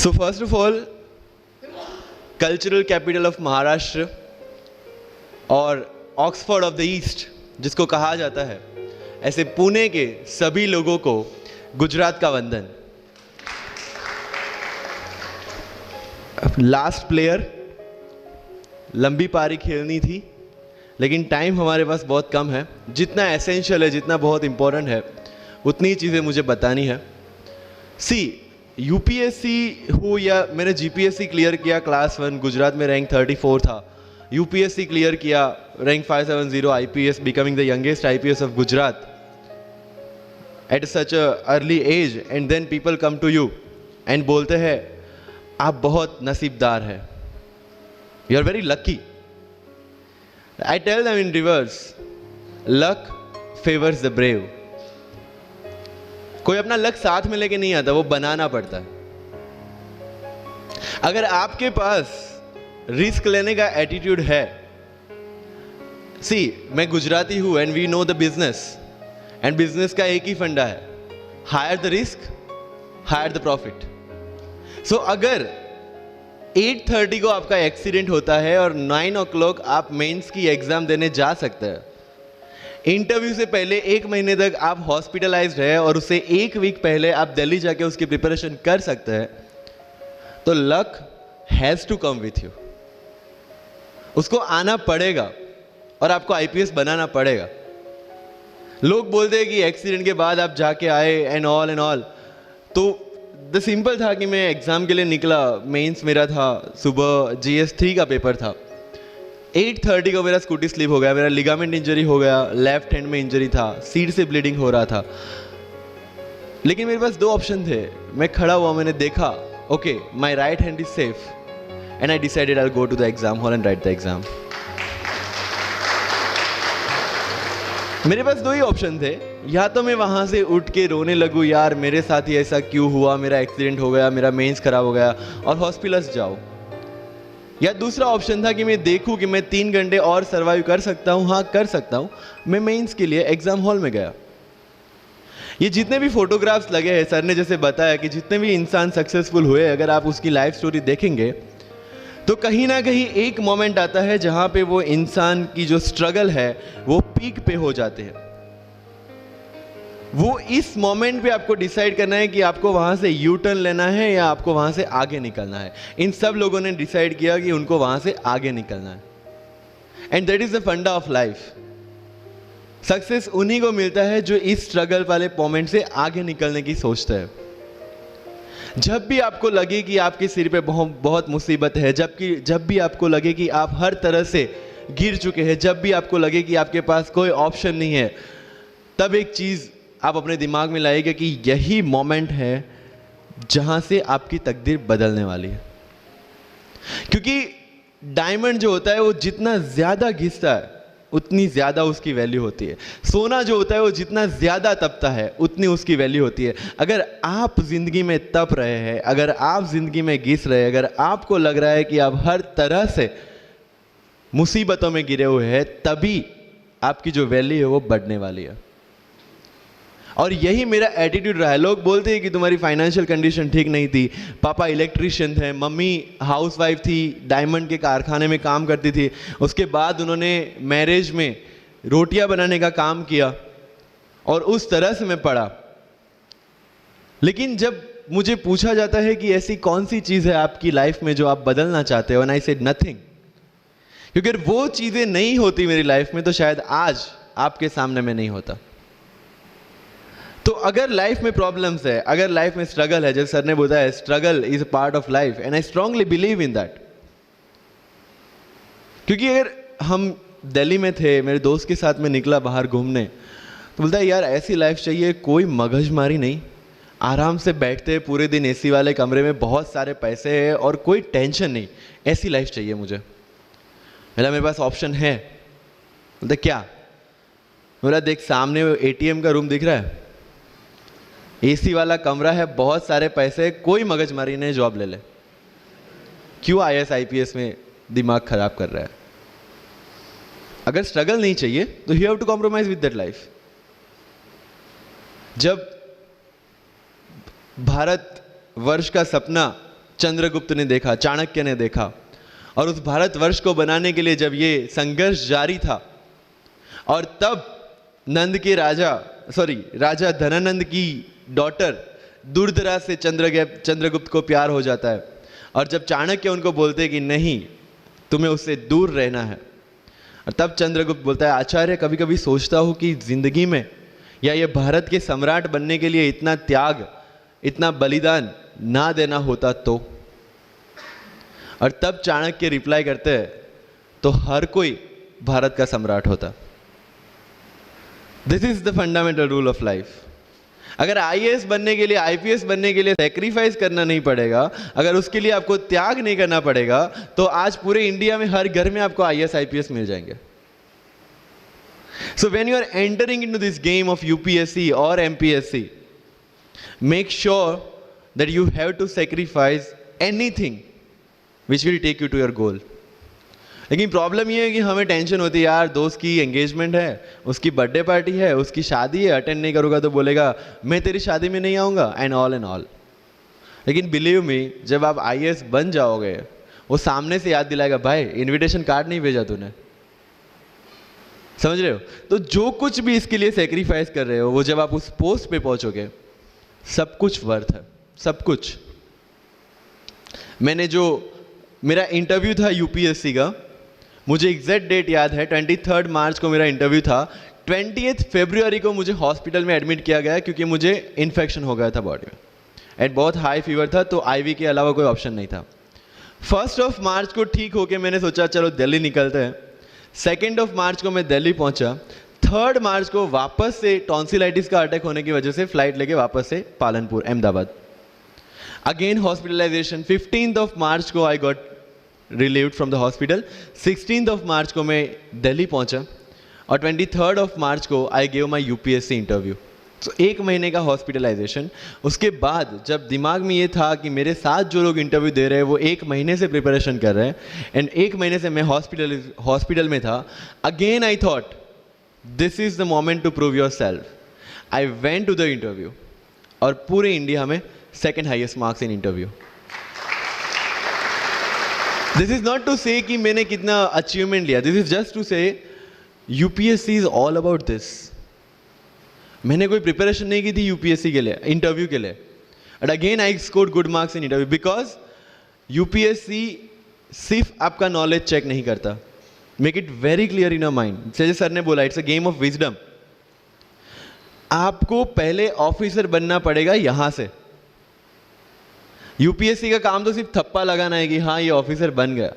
So first of all, cultural capital of Maharashtra और Oxford of the east जिसको कहा जाता है, ऐसे पुणे के सभी लोगों को गुजरात का वंदन। लास्ट प्लेयर, लंबी पारी खेलनी थी लेकिन टाइम हमारे पास बहुत कम है। जितना एसेंशियल है, जितना बहुत इंपॉर्टेंट है, उतनी चीज़ें मुझे बतानी है। सी, यूपीएससी हो या मैंने जीपीएससी क्लियर किया क्लास 1, गुजरात में रैंक 34 था। यूपीएससी क्लियर किया, rank 570, IPS, becoming the youngest IPS of Gujarat at such a early age, and then people come to you and बोलते हैं आप बहुत नसीबदार है, you are very lucky. I tell them in reverse, luck favours the brave. कोई अपना luck साथ में लेके नहीं आता, वो बनाना पड़ता है। अगर आपके पास रिस्क लेने का एटीट्यूड है, सी मैं गुजराती हूं and we know the business, and business का एक ही फंडा है, higher the risk higher the profit. So अगर 8:30 को आपका एक्सीडेंट होता है और 9 o'clock आप मेंस की एग्जाम देने जा सकते हैं, इंटरव्यू से पहले 1 महीने तक आप हॉस्पिटलाइज्ड है और उससे 1 वीक पहले आप दिल्ली जाके उसकी प्रिपरेशन कर सकते हैं, तो luck has to come with you. उसको आना पड़ेगा और आपको आईपीएस बनाना पड़ेगा। लोग बोलते हैं कि एक्सीडेंट के बाद आप जाके आए एंड ऑल, तो द सिंपल था कि मैं एग्जाम के लिए निकला, मेंस मेरा था, सुबह GS3 का पेपर था। 8:30 को मेरा स्कूटी स्लिप हो गया, मेरा लिगामेंट इंजरी हो गया, लेफ्ट हैंड में इंजरी था, सीट से ब्लीडिंग हो रहा था। लेकिन मेरे पास 2 ऑप्शन थे। मैं खड़ा हुआ, मैंने देखा, okay my right hand is safe, and I decided I will go to the exam hall and write the exam. मेरे पास 2 ही ऑप्शन थे, या तो मैं वहां से उठ के रोने लगूं, यार मेरे साथ ही ऐसा क्यों हुआ, मेरा एक्सीडेंट हो गया, मेरा मेंस खराब हो गया, और हॉस्पिटल जाओ। या दूसरा ऑप्शन था कि मैं देखूं कि मैं 3 घंटे और सर्वाइव कर सकता हूं। हाँ, कर सकता हूं। मैं मेंस के लिए एग्जाम हॉल में गया। ये जितने भी फोटोग्राफ्स लगे हैं, सर ने जैसे बताया कि जितने भी इंसान सक्सेसफुल हुए, अगर आप उसकी लाइफ स्टोरी देखेंगे तो कहीं ना कहीं एक मोमेंट आता है जहां पे वो इंसान की जो स्ट्रगल है वो पीक पे हो जाते हैं। वो इस मोमेंट पे आपको डिसाइड करना है कि आपको वहां से यू टर्न लेना है या आपको वहां से आगे निकलना है। इन सब लोगों ने डिसाइड किया कि उनको वहां से आगे निकलना है, एंड दैट इज द फंडा ऑफ लाइफ। सक्सेस उन्हीं को मिलता है जो इस स्ट्रगल वाले मोमेंट से आगे निकलने की सोचते हैं। जब भी आपको लगे कि आपके सिर पे बहुत मुसीबत है, जब भी आपको लगे कि आप हर तरह से गिर चुके हैं, जब भी आपको लगे कि आपके पास कोई ऑप्शन नहीं है, तब एक चीज आप अपने दिमाग में लाइएगा कि यही मोमेंट है जहां से आपकी तकदीर बदलने वाली है। क्योंकि डायमंड जो होता है वो जितना ज्यादा घिसता है उतनी ज्यादा उसकी वैल्यू होती है। सोना जो होता है वो जितना ज्यादा तपता है उतनी उसकी वैल्यू होती है। अगर आप जिंदगी में तप रहे हैं, अगर आप जिंदगी में घिस रहे हैं, अगर आपको लग रहा है कि आप हर तरह से मुसीबतों में गिरे हुए हैं, तभी आपकी जो वैल्यू है वो बढ़ने वाली है। और यही मेरा एटीट्यूड रहा है। लोग बोलते हैं कि तुम्हारी फाइनेंशियल कंडीशन ठीक नहीं थी, पापा इलेक्ट्रिशियन थे, मम्मी हाउसवाइफ थी, डायमंड के कारखाने में काम करती थी, उसके बाद उन्होंने मैरिज में रोटियां बनाने का काम किया, और उस तरह से मैं पढ़ा। लेकिन जब मुझे पूछा जाता है कि ऐसी कौन सी चीज़ है आपकी लाइफ में जो आप बदलना चाहते हो, एंड आई सेड नथिंग। क्योंकि अगर वो चीज़ें नहीं होती मेरी लाइफ में तो शायद आज आपके सामने मैं नहीं होता। तो अगर लाइफ में प्रॉब्लम्स है, अगर लाइफ में स्ट्रगल है, जैसे सर ने बताया struggle is a part of life, and I strongly believe in that. क्योंकि अगर हम दिल्ली में थे, मेरे दोस्त के साथ में निकला बाहर घूमने, तो बोलता है यार ऐसी लाइफ चाहिए, कोई मगजमारी नहीं, आराम से बैठते हैं पूरे दिन एसी वाले कमरे में, बहुत सारे पैसे हैं और कोई टेंशन नहीं, ऐसी लाइफ चाहिए मुझे। मेरे पास ऑप्शन है। बोलते क्या? बोला देख सामने ATM का रूम दिख रहा है, एसी वाला कमरा है, बहुत सारे पैसे, कोई मगजमारी नहीं, जॉब ले ले। क्यों IAS IPS में दिमाग खराब कर रहा है? अगर स्ट्रगल नहीं चाहिए तो you have to compromise with that life. जब भारत वर्ष का सपना चंद्रगुप्त ने देखा, चाणक्य ने देखा, और उस भारतवर्ष को बनाने के लिए जब ये संघर्ष जारी था, और तब राजा धनानंद की डॉटर दूरदराज से चंद्रगुप्त को प्यार हो जाता है, और जब चाणक्य उनको बोलते कि नहीं, तुम्हें उससे दूर रहना है, और तब चंद्रगुप्त बोलता है, आचार्य कभी कभी सोचता हूँ कि जिंदगी में या ये भारत के सम्राट बनने के लिए इतना त्याग, इतना बलिदान ना देना होता तो। और तब चाणक्य रिप्लाई करते हैं, तो हर कोई भारत का सम्राट होता। This is the fundamental rule of life. अगर आईएएस बनने के लिए, आईपीएस बनने के लिए सेक्रीफाइस करना नहीं पड़ेगा, अगर उसके लिए आपको त्याग नहीं करना पड़ेगा, तो आज पूरे इंडिया में हर घर में आपको आईएएस आईपीएस मिल जाएंगे। So when you are entering into this game of UPSC or MPSC, make sure that you have to sacrifice anything which will take you to your goal. लेकिन प्रॉब्लम ये है कि हमें टेंशन होती है, यार दोस्त की एंगेजमेंट है, उसकी बर्थडे पार्टी है, उसकी शादी है, अटेंड नहीं करूँगा तो बोलेगा मैं तेरी शादी में नहीं आऊँगा, एंड ऑल। लेकिन बिलीव मी, जब आप आईएएस बन जाओगे, वो सामने से याद दिलाएगा, भाई इनविटेशन कार्ड नहीं भेजा तूने। समझ रहे हो? तो जो कुछ भी इसके लिए सेक्रीफाइस कर रहे हो, वो जब आप उस पोस्ट पे पहुंचोगे, सब कुछ वर्थ है, सब कुछ। मेरा इंटरव्यू था यूपीएससी का, मुझे एग्जैक्ट डेट याद है, 23 मार्च को मेरा इंटरव्यू था। 20 फरवरी को मुझे हॉस्पिटल में एडमिट किया गया क्योंकि मुझे इन्फेक्शन हो गया था बॉडी में, एंड बहुत हाई फीवर था, तो आईवी के अलावा कोई ऑप्शन नहीं था। 1 मार्च को ठीक होके मैंने सोचा चलो दिल्ली निकलते हैं। 2 मार्च को मैं दिल्ली पहुंचा। 3 मार्च को वापस से टॉन्सिलाइटिस का अटैक होने की वजह से फ्लाइट लेके वापस से पालनपुर, अहमदाबाद, अगेन हॉस्पिटलाइजेशन। 15 मार्च को I got relieved from the hospital. 16 मार्च को मैं दिल्ली पहुंचा, और 23 मार्च को I gave my UPSC interview. तो 1 महीने का हॉस्पिटलाइजेशन। उसके बाद जब दिमाग में ये था कि मेरे साथ जो लोग इंटरव्यू दे रहे हैं वो 1 महीने से प्रिपरेशन कर रहे हैं, एंड 1 महीने से मैं हॉस्पिटल में था, again I thought this is the moment to prove yourself. I went to the interview, और पूरे इंडिया में 2nd highest marks in interview. This is not to say कि मैंने कितना अचीवमेंट लिया, this is just to say UPSC is all about this. मैंने कोई preparation नहीं की थी यूपीएससी के लिए, इंटरव्यू के लिए, and again I scored good marks in interview, because UPSC सिर्फ आपका नॉलेज चेक नहीं करता। Make it very clear in your mind, जैसे सर ने बोला, it's a game of wisdom. आपको पहले ऑफिसर बनना पड़ेगा यहां से। यूपीएससी का काम तो सिर्फ थप्पा लगाना है कि हाँ ये ऑफिसर बन गया।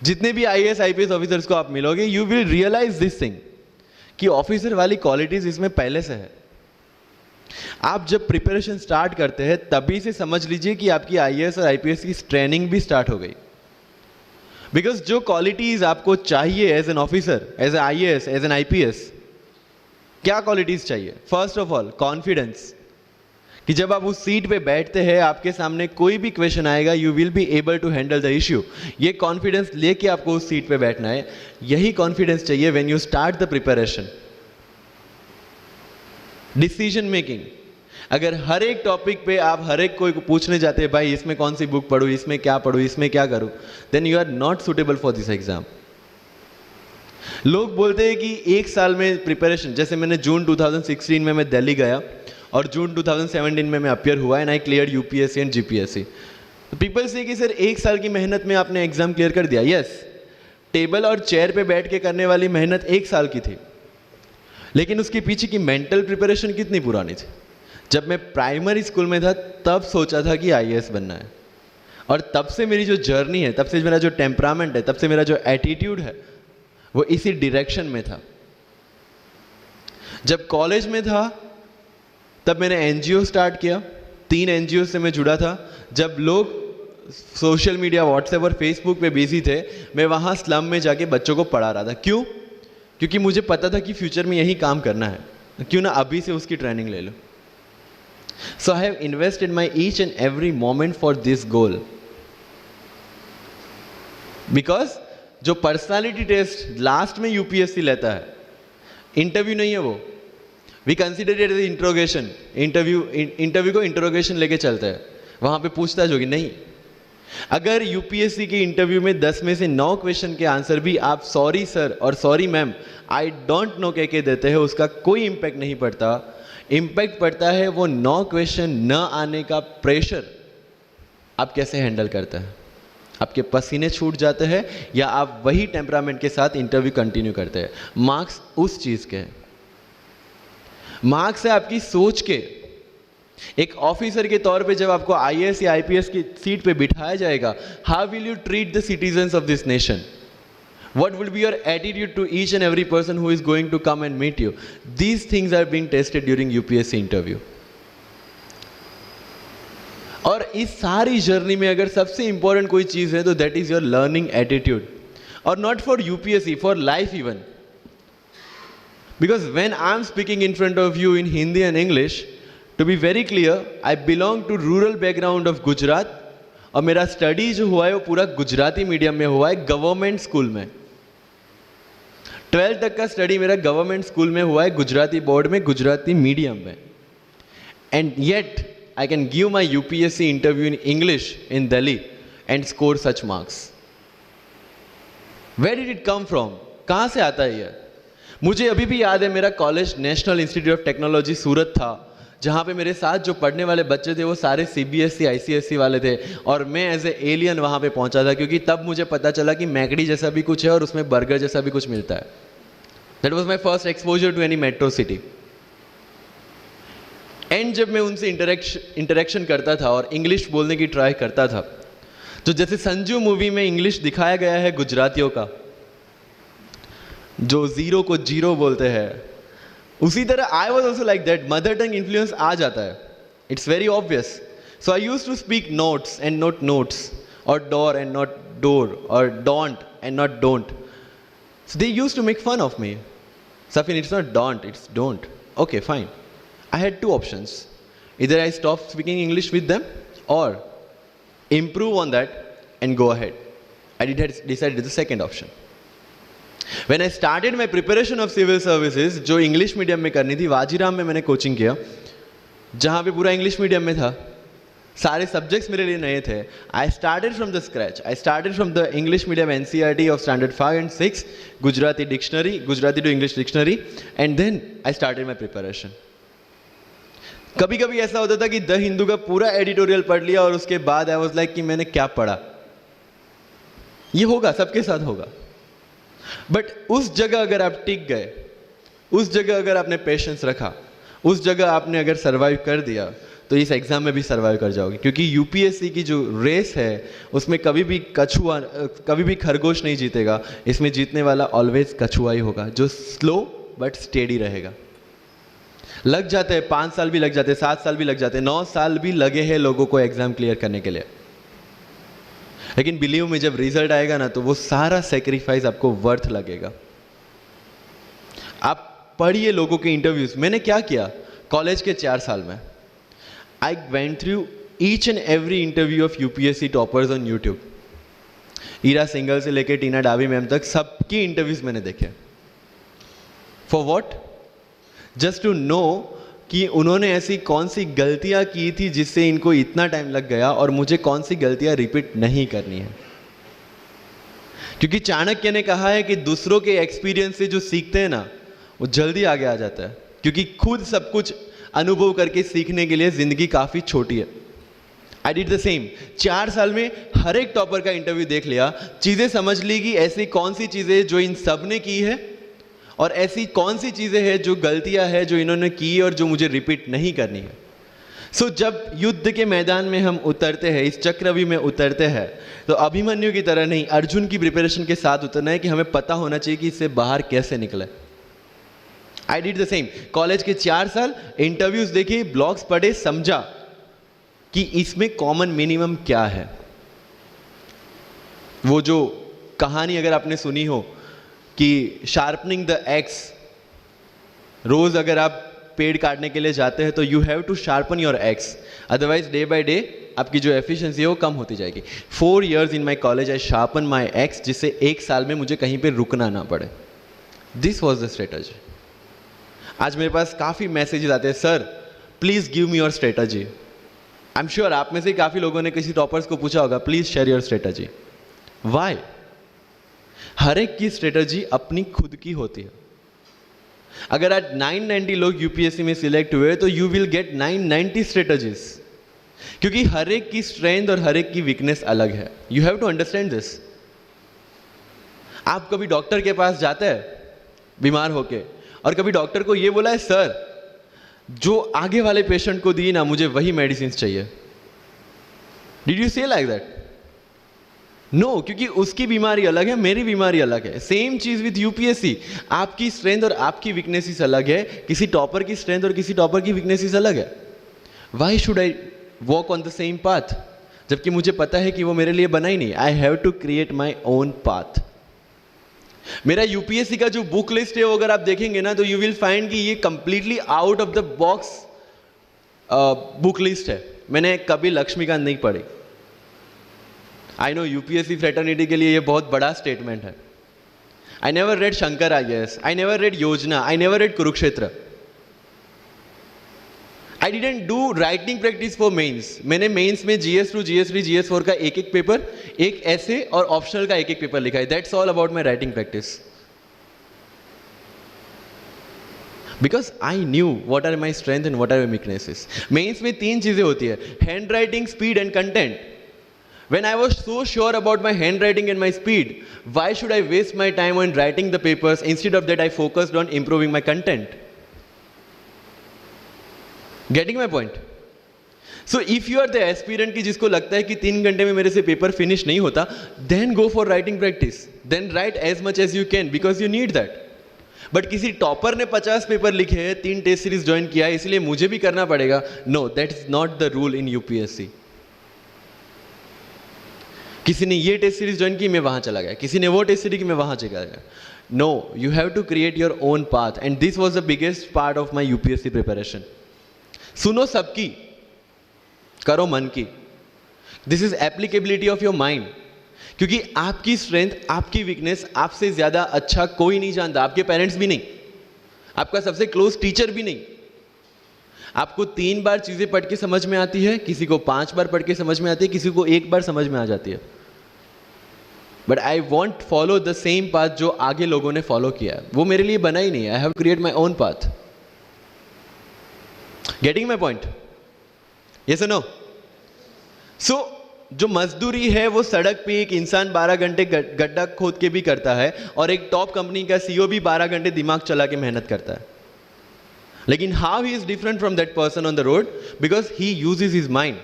जितने भी आईएएस आईपीएस ऑफिसर्स को आप मिलोगे, you will realise this thing कि ऑफिसर वाली क्वालिटीज इसमें पहले से है। आप जब प्रिपरेशन स्टार्ट करते हैं तभी से समझ लीजिए कि आपकी आईएएस और आईपीएस की ट्रेनिंग भी स्टार्ट हो गई। बिकॉज जो क्वालिटीज आपको चाहिए as an officer, as an IAS, as an IPS, क्या क्वालिटीज चाहिए? फर्स्ट ऑफ ऑल कॉन्फिडेंस, कि जब आप उस सीट पे बैठते हैं, आपके सामने कोई भी क्वेश्चन आएगा, you will be able to handle the issue. ये कॉन्फिडेंस लेके आपको उस सीट पे बैठना है। यही कॉन्फिडेंस चाहिए when you start the preparation. Decision making, अगर हर एक टॉपिक पे आप हर एक कोई पूछने जाते हैं, भाई इसमें कौन सी बुक पढूं, इसमें क्या पढूं, इसमें क्या करूं, then you are not suitable for this exam. लोग बोलते हैं कि 1 साल में प्रिपरेशन, जैसे मैंने जून 2016 में मैं दिल्ली गया, और जून 2017 में मैं अपियर हुआ, and I clear UPSC and GPSC. People से कि सर 1 साल की मेहनत में आपने एग्जाम क्लियर कर दिया। यस, टेबल और चेयर पे बैठ के करने वाली मेहनत 1 साल की थी, लेकिन उसके पीछे की मेंटल प्रिपरेशन कितनी पुरानी थी। जब मैं प्राइमरी स्कूल में था तब सोचा था कि आईएएस बनना है, और तब से मेरी जो जर्नी है, तब से मेरा जो टेम्परामेंट है, तब से मेरा जो एटीट्यूड है, वो इसी डायरेक्शन में था। जब कॉलेज में था तब मैंने एनजीओ स्टार्ट किया, 3 एनजीओ से मैं जुड़ा था। जब लोग सोशल मीडिया, व्हाट्सएप और फेसबुक पे बिजी थे, मैं वहाँ स्लम में जाके बच्चों को पढ़ा रहा था। क्यों? क्योंकि मुझे पता था कि फ्यूचर में यही काम करना है, क्यों ना अभी से उसकी ट्रेनिंग ले लो। So I have invested my each and every moment for this goal, because जो पर्सनालिटी टेस्ट लास्ट में यूपीएससी लेता है, इंटरव्यू नहीं है वो, we consider it as interrogation. Interview को इंट्रोगेशन लेके चलते हैं। वहां पे पूछताछ होगी? नहीं। अगर यूपीएससी के इंटरव्यू में 10 में से 9 क्वेश्चन के आंसर भी आप सॉरी सर और sorry ma'am, I don't know कह के देते हैं, उसका कोई इंपैक्ट नहीं पड़ता। इंपैक्ट पड़ता है वो 9 क्वेश्चन न आने का प्रेशर आप कैसे हैंडल करते हैं। आपके पसीने छूट जाते हैं या आप वही टेम्परामेंट के साथ इंटरव्यू कंटिन्यू करते हैं। मार्क्स उस चीज के हैं, मार्क्स है आपकी सोच के। एक ऑफिसर के तौर पे जब आपको आईएएस या आईपीएस की सीट पे बिठाया जाएगा, how will you treat the citizens of this nation? What will be your attitude to each and every person who is going to come and meet you? These things are being tested during UPSC interview. और इस सारी journey में अगर सबसे important कोई चीज है तो that is your learning attitude, और not for UPSC, for life even. Because when I am speaking in front of you in Hindi and English, to be very clear, I belong to rural background of Gujarat, और मेरा study जो हुआ है वो पूरा Gujarati medium में हुआ है, गवर्नमेंट स्कूल में। 12th तक का स्टडी मेरा गवर्नमेंट स्कूल में हुआ है, गुजराती बोर्ड में, गुजराती मीडियम में। And yet I can give my UPSC interview in English in Delhi and score such marks. Where did it come from? कहाँ से आता है ये? मुझे अभी भी याद है, मेरा college national institute of technology Surat था, जहाँ पे मेरे साथ जो पढ़ने वाले बच्चे थे वो सारे सीबीएसई आईसीएसई वाले थे, और मैं एज ए एलियन वहाँ पे पहुँचा था, क्योंकि तब मुझे पता चला कि मैकडी जैसा भी कुछ है और उसमें बर्गर जैसा भी कुछ मिलता है। That was my first exposure to any metro city. And जब मैं उनसे इंटरेक्शन करता था और इंग्लिश बोलने की ट्राई करता था, तो जैसे संजू मूवी में इंग्लिश दिखाया गया है गुजरातियों का, जो जीरो को जीरो बोलते हैं, उसी तरह I was also like that. Mother tongue influence आ जाता है, it's very obvious. So I use to speak notes and not notes, और डोर एंड नॉट डोर, और don't and not don't. So they use to make fun of me. Safin, it's not don't, it's don't. Okay, fine. I had 2 options. Either I stop speaking English with them or improve on that and go ahead. I decided the second option. When I started my preparation of civil services, जो English medium में करनी थी, वाजीराम में मैंने coaching किया, जहाँ पे पूरा इंग्लिश मीडियम में था, सारे सब्जेक्ट्स मेरे लिए नए थे। I started from the scratch. I started from the English medium NCERT of standard 5 and 6, Gujarati dictionary, Gujarati to English dictionary, and then I started my preparation. कभी कभी ऐसा होता था कि द हिंदू का पूरा एडिटोरियल पढ़ लिया और उसके बाद आई वाज लाइक कि मैंने क्या पढ़ा। ये होगा, सबके साथ होगा। बट उस जगह अगर आप टिक गए, उस जगह अगर आपने पेशेंस रखा, उस जगह आपने अगर सर्वाइव कर दिया, तो इस एग्जाम में भी सर्वाइव कर जाओगे। क्योंकि यूपीएससी की जो रेस है उसमें कभी भी कछुआ, कभी भी खरगोश नहीं जीतेगा। इसमें जीतने वाला ऑलवेज कछुआ ही होगा, जो स्लो बट स्टेडी रहेगा। लग जाते हैं 5 साल भी लग जाते हैं, 7 साल भी लग जाते हैं, 9 साल भी लगे हैं लोगों को एग्जाम क्लियर करने के लिए। लेकिन बिलीव में जब रिजल्ट आएगा ना, तो वो सारा सेक्रीफाइस आपको वर्थ लगेगा। आप पढ़िए लोगों के इंटरव्यूज। मैंने क्या किया कॉलेज के 4 साल में, I went through each and every interview of UPSC toppers on YouTube. Ira Singhal से लेके टीना डावी मैम तक सबकी इंटरव्यूज मैंने देखे। For what? Just to know कि उन्होंने ऐसी कौन सी गलतियां की थी जिससे इनको इतना टाइम लग गया, और मुझे कौन सी गलतियां रिपीट नहीं करनी है। क्योंकि चाणक्य ने कहा है कि दूसरों के एक्सपीरियंस से जो सीखते हैं ना, वो जल्दी आगे आ जाता है। क्योंकि खुद सब कुछ अनुभव करके सीखने के लिए जिंदगी काफी छोटी है। I did the same. 4 साल में हर एक टॉपर का इंटरव्यू देख लिया, चीजें समझ ली कि ऐसी कौन सी चीजें जो इन सब ने की है, और ऐसी कौन सी चीजें हैं जो गलतियां हैं जो इन्होंने की और जो मुझे रिपीट नहीं करनी है। सो जब युद्ध के मैदान में हम उतरते हैं, इस चक्रव्यूह में उतरते हैं, तो अभिमन्यु की तरह नहीं, अर्जुन की प्रिपरेशन के साथ उतरना है कि हमें पता होना चाहिए कि इससे बाहर कैसे निकले। I did the same. College के 4 साल इंटरव्यूज देखे, ब्लॉग्स पढ़े, समझा कि इसमें कॉमन मिनिमम क्या है। वो जो कहानी अगर आपने सुनी हो कि शार्पनिंग द एक्स, रोज अगर आप पेड़ काटने के लिए जाते हैं तो you have to sharpen your axe, otherwise day by day आपकी जो एफिशिएंसी है वो कम होती जाएगी। 4 years in my college I sharpen my x, जिससे 1 साल में मुझे कहीं पे रुकना ना पड़े। This was the strategy. आज मेरे पास काफ़ी मैसेजेस आते हैं, sir please give me your strategy. I am sure आप में से काफी लोगों ने किसी टॉपर्स को पूछा होगा, please share your strategy. Why? हर एक की स्ट्रेटजी अपनी खुद की होती है। अगर आज 990 लोग यूपीएससी में सिलेक्ट हुए तो यू विल गेट 990 स्ट्रेटजीज, क्योंकि हर एक की स्ट्रेंथ और हर एक की वीकनेस अलग है। You have to understand this. आप कभी डॉक्टर के पास जाते हैं बीमार होके, और कभी डॉक्टर को ये बोला है, सर जो आगे वाले पेशेंट को दी ना, मुझे वही मेडिसिन चाहिए। डिड यू से लाइक दैट? नो, क्योंकि उसकी बीमारी अलग है, मेरी बीमारी अलग है। सेम चीज विथ यूपीएससी, आपकी स्ट्रेंथ और आपकी वीकनेसेस अलग है, किसी टॉपर की स्ट्रेंथ और किसी टॉपर की वीकनेसेस अलग है। Why should I walk on the same path, जबकि मुझे पता है कि वो मेरे लिए बना ही नहीं। I have to create my own path. मेरा यूपीएससी का जो बुक लिस्ट है वो अगर आप देखेंगे ना, तो यू विल फाइंड कि ये completely out of the box book list है। मैंने कभी लक्ष्मीकांत नहीं पढ़ी। आई नो यूपीएससी फ्रेटर्निटी के लिए ये बहुत बड़ा स्टेटमेंट है। I never read Shankar IAS, I never read Yojana, I never read Kurukshetra. I didn't do writing practice for mains. मैंने मेंस में GS2, GS3, GS4 का एक एक पेपर, एक ऐसे और ऑप्शनल का एक एक पेपर लिखा है। That's all about my writing practice, because I knew what are my strength and what are my weaknesses. Mains में 3 चीजें होती है, handwriting, speed and content. When I was so sure about my handwriting and my speed, why should I waste my time on writing the papers? Instead of that, I focused on improving my content. Getting my point? So if you are the aspirant की जिसको लगता है कि 3 घंटे में मेरे से paper finish नहीं होता, then go for writing practice. Then write as much as you can because you need that. But किसी टॉपर ने 50 पेपर लिखे हैं, 3 टेस्ट सीरीज ज्वाइन किया है, इसलिए मुझे भी करना पड़ेगा। No, that's not the rule in UPSC. किसी ने ये टेस्ट सीरीज ज्वाइन की, मैं वहां चला गया, किसी ने वो टेस्ट सीरीज की, मैं वहां चला गया। No, you have to create your own path and this was the biggest part of my UPSC preparation. सुनो सबकी, करो मन की। This is applicability of your mind, क्योंकि आपकी स्ट्रेंथ, आपकी वीकनेस आपसे ज्यादा अच्छा कोई नहीं जानता। आपके पेरेंट्स भी नहीं, आपका सबसे क्लोज टीचर भी नहीं। आपको 3 बार चीजें पढ़ के समझ में आती है, किसी को 5 बार पढ़ के समझ में आती है, किसी को 1 बार समझ में आ जाती है। But I want follow the same path जो आगे लोगों ने फॉलो किया है, वो मेरे लिए बना ही नहीं है। I have create my own path. Getting my point? Yes और नो? सो जो मजदूरी है वो सड़क पे एक इंसान 12 घंटे गड्ढा खोद के भी करता है, और एक टॉप कंपनी का सीईओ भी 12 घंटे दिमाग चला के मेहनत करता है। लेकिन how he is different from that person on the road? Because he uses his mind.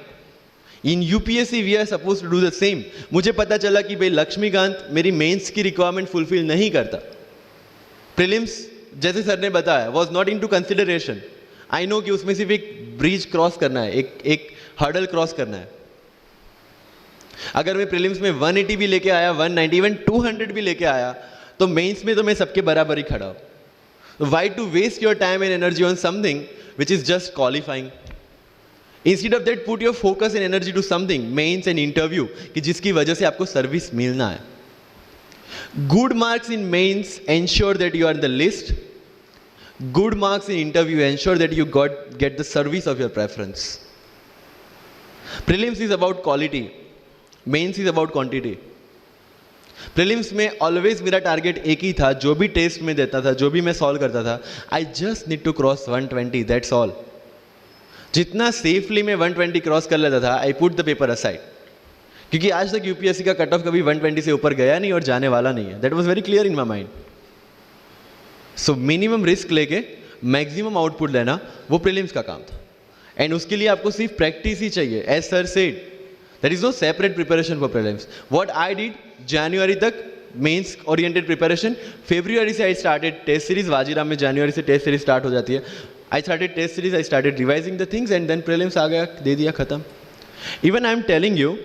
In UPSC we are suppose to do the same. मुझे पता चला कि भाई लक्ष्मीकांत मेरी मेंस की रिक्वायरमेंट फुलफिल नहीं करता, प्रीलिम्स जैसे सर ने बताया was not in to consideration. I know कि उसमें सिर्फ एक ब्रिज क्रॉस करना है, एक हर्डल क्रॉस करना है। अगर मैं प्रीलिम्स में 180 भी लेके आया, 190, इवन 200 भी लेके आया, तो मेंस में तो मैं सबके बराबर ही खड़ा हूं। Why to waste your time and energy on something which is just qualifying? Instead of that, put your focus and energy to something, mains and interview, कि जिसकी वजह से आपको सर्विस मिलना है। Good marks in mains ensure that you are in the list. Good marks in interview ensure that you get the service of your preference. Prelims is about quality. Mains is about quantity. Prelims में always मेरा target एक ही था, जो भी test में देता था, जो भी मैं सॉल्व करता था, I just need to cross 120, that's all. जितना सेफली मैं 120 क्रॉस कर लेता था, I put the paper aside, क्योंकि आज तक यूपीएससी का कट ऑफ कभी 120 से ऊपर गया नहीं और जाने वाला नहीं है। That was very clear in my mind. So minimum risk लेके मैक्सिमम आउटपुट लेना, वो प्रीलिम्स का काम था। एंड उसके लिए आपको सिर्फ प्रैक्टिस ही चाहिए। As sir said, there is no separate preparation for prelims. What I did, January तक मेंस ओरिएंटेड प्रिपरेशन, February से I started test series. Vajiram में January से टेस्ट सीरीज स्टार्ट हो जाती है। I started test series, I started revising the things and then prelims आ गया, दे दिया, खत्म। Even I am telling you,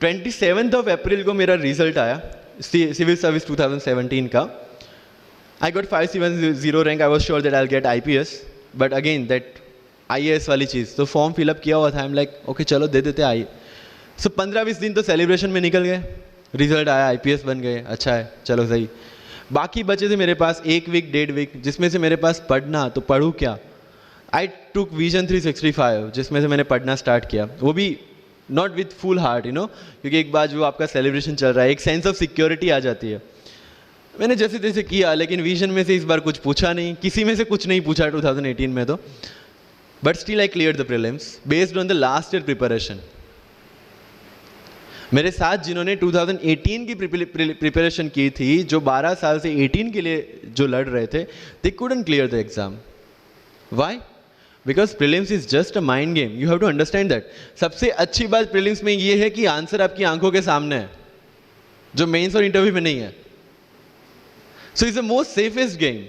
27th of April को मेरा रिजल्ट आया सिविल सर्विस 2017 का। I got 570 rank. I was sure that I'll get IPS, but again that IAS वाली चीज़, तो फॉर्म फिलअप किया हुआ था। I'm like, okay चलो दे देते आई। सो 15-20 दिन तो सेलिब्रेशन में निकल गए, रिजल्ट आया, आईपीएस बन गए, अच्छा है, चलो सही। बाकी बचे थे मेरे पास 1 वीक 1.5 वीक, जिसमें से मेरे पास पढ़ना, तो पढ़ूँ क्या, आई टुक विजन 365 जिसमें से मैंने पढ़ना स्टार्ट किया, वो भी not with full heart you know, क्योंकि एक बार जो आपका सेलिब्रेशन चल रहा है एक सेंस ऑफ सिक्योरिटी आ जाती है। मैंने जैसे तैसे किया, लेकिन विजन में से इस बार कुछ पूछा नहीं, किसी में से कुछ नहीं पूछा 2018 में तो, but still I clear the prelims based on the last year preparation. मेरे साथ जिन्होंने 2018 की प्रिपरेशन की थी, जो 12 साल से 18 के लिए जो लड़ रहे थे, they couldn't clear the exam. Why? Because prelims is just a mind game, you have to understand that. सबसे अच्छी बात प्रीलिम्स में ये है कि आंसर आपकी आंखों के सामने है, जो मेंस और इंटरव्यू में नहीं है। So it's the most safest game.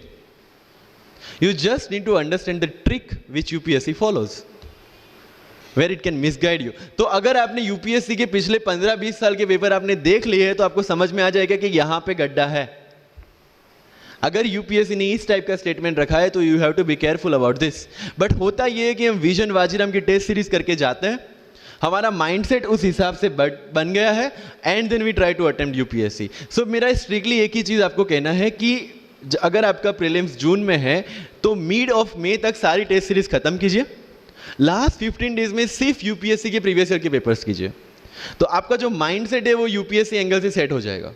You just need to understand the trick which UPSC follows, where it can misguide you. तो अगर आपने यूपीएससी के पिछले 15-20 साल के पेपर आपने देख लिए हैं, तो आपको समझ में आ जाएगा कि यहां पे गड्ढा है। अगर यूपीएससी ने इस टाइप का स्टेटमेंट रखा है तो you have to be careful about this. But होता यह है कि हम विजन वाजीराम की टेस्ट सीरीज करके जाते हैं, हमारा माइंडसेट उस हिसाब से बन गया है, and then we try to attempt UPSC. So मेरा स्ट्रिक्टली एक ही चीज आपको कहना है कि अगर आपका प्रीलिम्स जून में है तो मिड ऑफ मई तक सारी टेस्ट सीरीज खत्म कीजिए। लास्ट 15 डेज में सिर्फ यूपीएससी के प्रीवियस ईयर के पेपर्स कीजिए, तो आपका जो माइंडसेट है वो यूपीएससी एंगल से सेट हो जाएगा।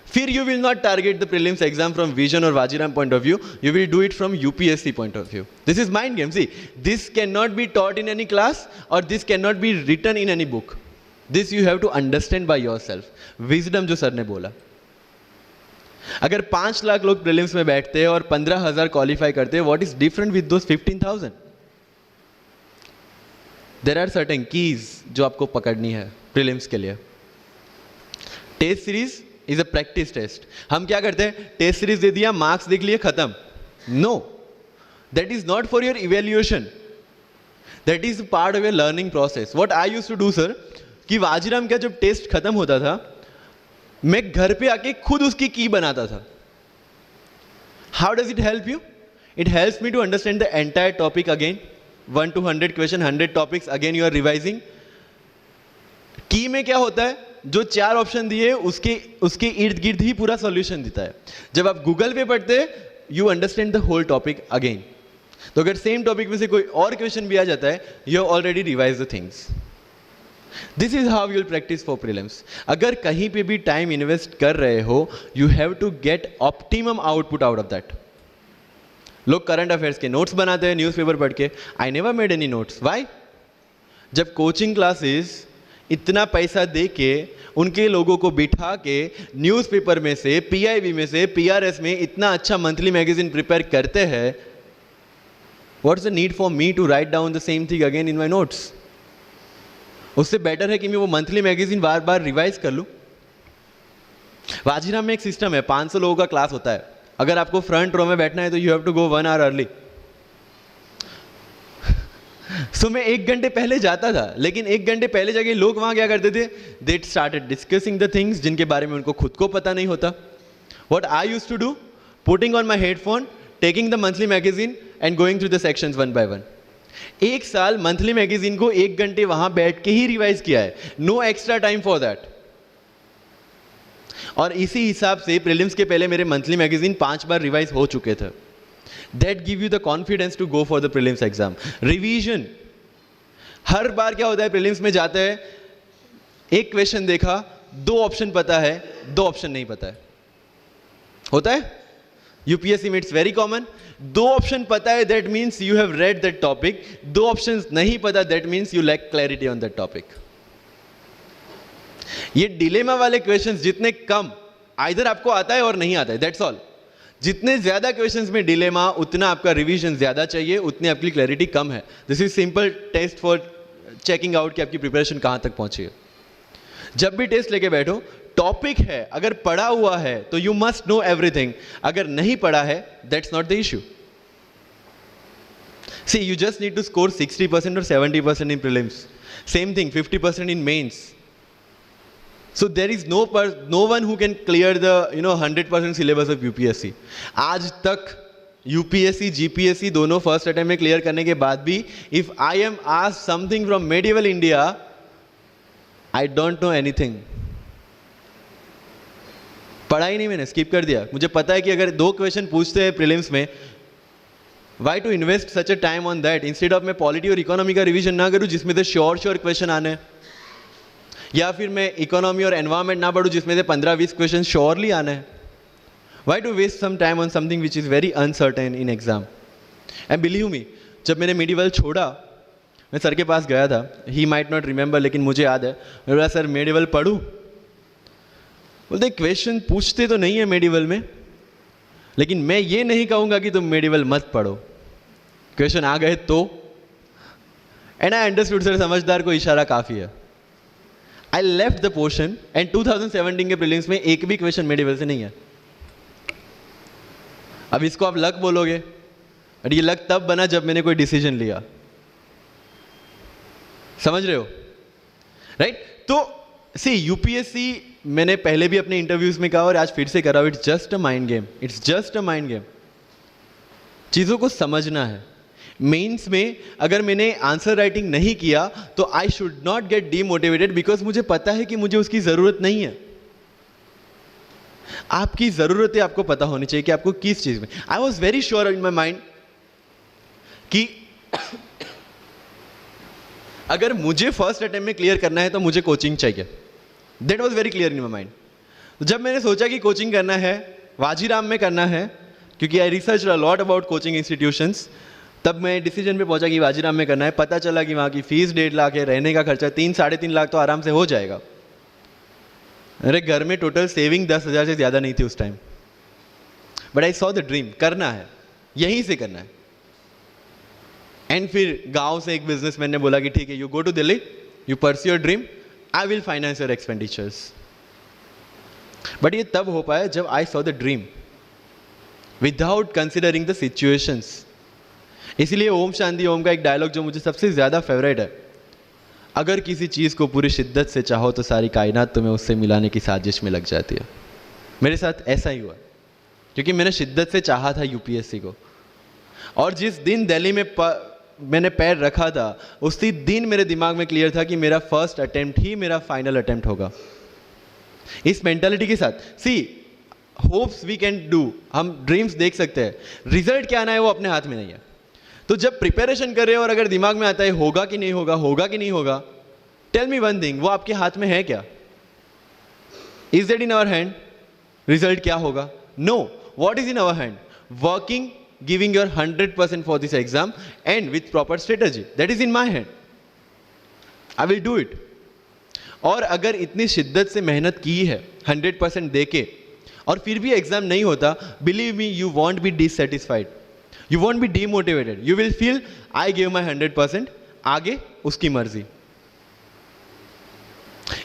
फिर you will not target the prelims exam from Vision और Vajiram point of view, you will do it from UPSC point of view. This is mind game. See, this can not be taught in any class और this can not be written in any book. This you have to understand by yourself. Wisdom जो sir ने बोला, अगर 5 लाख लोग prelims में बैठते हैं और 15,000 क्वालिफाई करते हैं, what is different with those 15,000? There are certain keys जो आपको पकड़नी है प्रीलिम्स के लिए। Test series is a practice test. हम क्या करते हैं, टेस्ट सीरीज दे दिया, मार्क्स देख लिए, खत्म। No, that is not for your evaluation, that is part of your learning process. What I used to do sir, कि वाजीराम का जब टेस्ट खत्म होता था, मैं घर पे आके खुद उसकी की बनाता था। How does it help you? It helps me to understand the entire topic again. 1 to 100 question, 100 topics, again you are revising. Key में क्या होता है, जो 4 ऑप्शन दिए उसके इर्द गिर्द ही पूरा सॉल्यूशन देता है। जब आप गूगल पे पढ़ते हैं, you understand the whole topic again. तो अगर सेम टॉपिक में से कोई और क्वेश्चन भी आ जाता है, you have already revise the things. This is how you will practice for prelims. अगर कहीं पे भी टाइम इन्वेस्ट कर रहे हो, you have to get optimum output out of that. लोग करंट अफेयर्स के नोट्स बनाते हैं न्यूज़पेपर पढ़ के। I never made any notes. Why? जब कोचिंग क्लासेस इतना पैसा दे के उनके लोगों को बिठा के न्यूज़पेपर में से, पीआईबी में से, पीआरएस में इतना अच्छा मंथली मैगजीन प्रिपेयर करते हैं, what's the need for me to write down the same thing again in my notes? उससे बेटर है कि मैं वो मंथली मैगजीन बार बार रिवाइज कर लूँ। वाजीराम में एक सिस्टम है, 500 लोगों का क्लास होता है। अगर आपको फ्रंट रो में बैठना है तो you have to go 1 hour early. So मैं 1 घंटे पहले जाता था, लेकिन 1 घंटे पहले जाके लोग वहां क्या करते थे, they started discussing the things जिनके बारे में उनको खुद को पता नहीं होता। What I used to do, putting on my headphone, taking the monthly magazine and going through the sections 1 by 1। 1 साल मंथली मैगजीन को 1 घंटे वहां बैठ के ही रिवाइज किया है, no extra time for that. और इसी हिसाब से प्रीलिम्स के पहले मेरे मंथली मैगजीन 5 बार रिवाइज हो चुके थे। That give you the confidence to go for the prelims exam. Revision, हर बार क्या होता है प्रीलिम्स में जाते हैं, एक क्वेश्चन देखा, 2 ऑप्शन पता है, 2 ऑप्शन नहीं पता है, होता है यूपीएससी में, इट्स वेरी कॉमन। 2 ऑप्शन पता है, that means you have read that topic. 2 option नहीं पता, that means you lack clarity on that topic. ये डिलेमा वाले क्वेश्चंस जितने कम, आइदर आपको आता है और नहीं आता है, दैट्स ऑल। जितने ज्यादा क्वेश्चंस में डिलेमा, उतना आपका रिवीजन ज्यादा चाहिए, उतनी आपकी क्लैरिटी कम है। This is simple test for checking out कि आपकी प्रिपरेशन कहां तक पहुंची है। जब भी टेस्ट लेके बैठो, टॉपिक है, अगर पढ़ा हुआ है तो यू मस्ट नो एवरीथिंग, अगर नहीं पढ़ा है that's not the issue. See, you just need to score 60% और 70% in prelims, same thing 50% in mains. So there is no one who can clear the 100% syllabus of UPSC. आज तक UPSC, GPSC दोनों first attempt में clear करने के बाद भी, if I am asked something from medieval India, I don't know anything. पढ़ा ही नहीं, मैंने स्किप कर दिया। मुझे पता है कि अगर 2 क्वेश्चन पूछते हैं प्रीलिम्स में, why to invest such a time on that, instead of मैं पॉलिटी और इकोनॉमी का रिवीजन ना करूं जिसमें से श्योर क्वेश्चन आने, या फिर मैं इकोनॉमी और एनवायरमेंट ना पढ़ूं जिसमें से 15-20 क्वेश्चन श्योरली आने हैं. Why to waste some time on something which is very uncertain in exam. And believe me, जब मैंने मेडिवल छोड़ा, मैं सर के पास गया था, ही माइट नॉट रिमेंबर, लेकिन मुझे याद है. मैं बोला सर मेडिवल पढ़ूं? बोलते क्वेश्चन पूछते तो नहीं है मेडिवल में, लेकिन मैं ये नहीं कहूँगा कि तुम मेडिवल मत पढ़ो. क्वेश्चन आ गए तो. एंड आई अंडरस्टूड सर, समझदार को इशारा काफ़ी है. I left the portion and 2017 के प्रीलिम्स में एक भी क्वेश्चन मेडिवल से नहीं है. अब इसको आप लक बोलोगे, बट ये लक तब बना जब मैंने कोई डिसीजन लिया. समझ रहे हो, राइट? तो सी यूपीएससी मैंने पहले भी अपने इंटरव्यूज में कहा और आज फिर से कर रहा हूं, it's just a mind game. It's just a mind game. चीज़ों को समझना है. मेंस में अगर मैंने आंसर राइटिंग नहीं किया तो I should not gate demotivated, because मुझे पता है कि मुझे उसकी ज़रूरत नहीं है. आपकी ज़रूरतें आपको पता होनी चाहिए कि आपको किस चीज़ में. I was very sure in my mind कि अगर मुझे फर्स्ट अटेम्प्ट में क्लियर करना है तो मुझे कोचिंग चाहिए. That was very clear in my mind. जब मैंने सोचा कि कोचिंग करना है, वाजीराम में करना है, क्योंकि I research a lot about coaching institutions, तब मैं डिसीजन पे पहुंचा कि वाजीराम में करना है. पता चला कि वहाँ की फीस 1.5 लाख है, रहने का खर्चा 3-3.5 लाख तो आराम से हो जाएगा. अरे घर में टोटल सेविंग 10,000 से ज़्यादा नहीं थी उस time. But I saw the dream, करना है, यहीं से करना है. एंड फिर गांव से एक बिजनेसमैन ने बोला कि ठीक है, you go to Delhi, you pursue your dream, I will finance your expenditures. But ये तब हो पाया जब I saw the dream without considering the situations. इसलिए ओम शांति ओम का एक डायलॉग जो मुझे सबसे ज़्यादा फेवरेट है, अगर किसी चीज़ को पूरी शिद्दत से चाहो तो सारी कायनात तुम्हें उससे मिलाने की साजिश में लग जाती है. मेरे साथ ऐसा ही हुआ, क्योंकि मैंने शिद्दत से चाहा था यूपीएससी को. और जिस दिन दिल्ली में मैंने पैर रखा था, उसी दिन मेरे दिमाग में क्लियर था कि मेरा फर्स्ट अटेम्प्ट ही मेरा फाइनल अटेम्प्ट होगा. इस मेंटालिटी के साथ, सी होप्स वी कैन डू, हम ड्रीम्स देख सकते हैं, रिजल्ट क्या आना है वो अपने हाथ में नहीं है. तो जब प्रिपरेशन कर रहे हो और अगर दिमाग में आता है होगा कि नहीं होगा, होगा कि नहीं होगा, टेल मी वन थिंग, वो आपके हाथ में है क्या? Is that in our hand? Result क्या होगा? No. What is in our hand? Working, giving your 100% for this exam and with proper strategy. That is in my hand. I will do it. और अगर इतनी शिद्दत से मेहनत की है 100% देके और फिर भी एग्जाम नहीं होता, believe me, you won't be dissatisfied. You won't be demotivated. You will feel I gave my 100%. आगे उसकी मर्जी.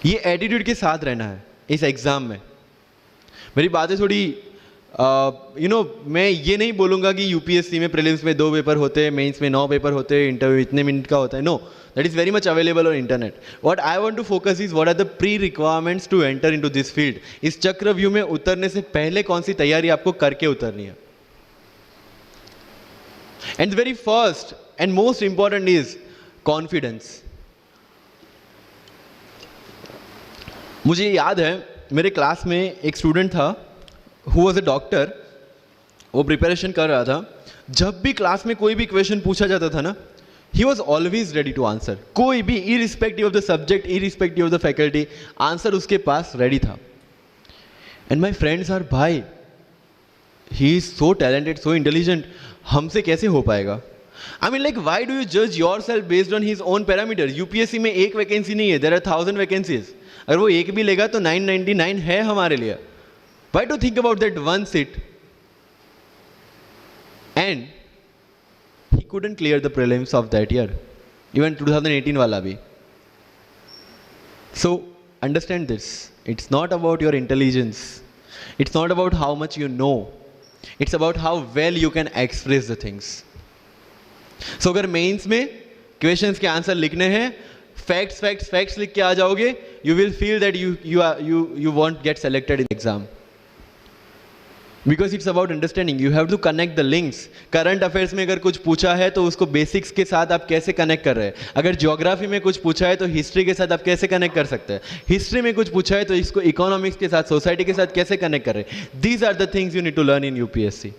ये एटीट्यूड के साथ रहना है इस एग्जाम में. मेरी बातें थोड़ी मैं ये नहीं बोलूँगा कि यूपीएससी में प्रीलिम्स में 2 पेपर होते हैं, मेंस में 9 पेपर होते हैं, इंटरव्यू इतने मिनट का होता है. No, that is very much available on internet. What I want to focus is what are the pre requirements to enter into this field. इस चक्रव्यूह में उतरने से पहले कौन सी तैयारी आपको करके उतरनी है. And very first and most important is confidence. मुझे याद है मेरे क्लास में एक स्टूडेंट था who was a doctor. वो प्रिपरेशन कर रहा था. जब भी क्लास में कोई भी क्वेश्चन पूछा जाता था ना, he was always ready to answer. कोई भी, irrespective of the subject, irrespective of the faculty, answer उसके पास रेडी था. and my friends are, भाई he is so talented, so intelligent, हमसे कैसे हो पाएगा? I mean, like, why do you judge yourself based on his own parameter? UPSC में एक vacancy नहीं है, there are 1000 vacancies. अगर वो एक भी लेगा तो 999 है हमारे लिए. Why to think about that one seat? And he couldn't clear the prelims of that year, even 2018 wala bhi. So understand this. It's not about your intelligence. It's not about how much you know. It's about how well you can express the things. So अगर mains में questions के answer लिखने हैं, facts लिख के आ जाओगे, you will feel that you won't get selected in exam. Because it's about understanding. You have to connect the links. Current affairs में अगर कुछ पूछा है तो उसको बेसिक्स के साथ आप कैसे कनेक्ट कर रहे हैं. अगर ज्योग्राफी में कुछ पूछा है तो हिस्ट्री के साथ आप कैसे कनेक्ट कर सकते हैं. हिस्ट्री में कुछ पूछा है तो इसको इकोनॉमिक्स के साथ, सोसाइटी के साथ कैसे कनेक्ट कर रहे हैं. These are the things you need to learn in UPSC.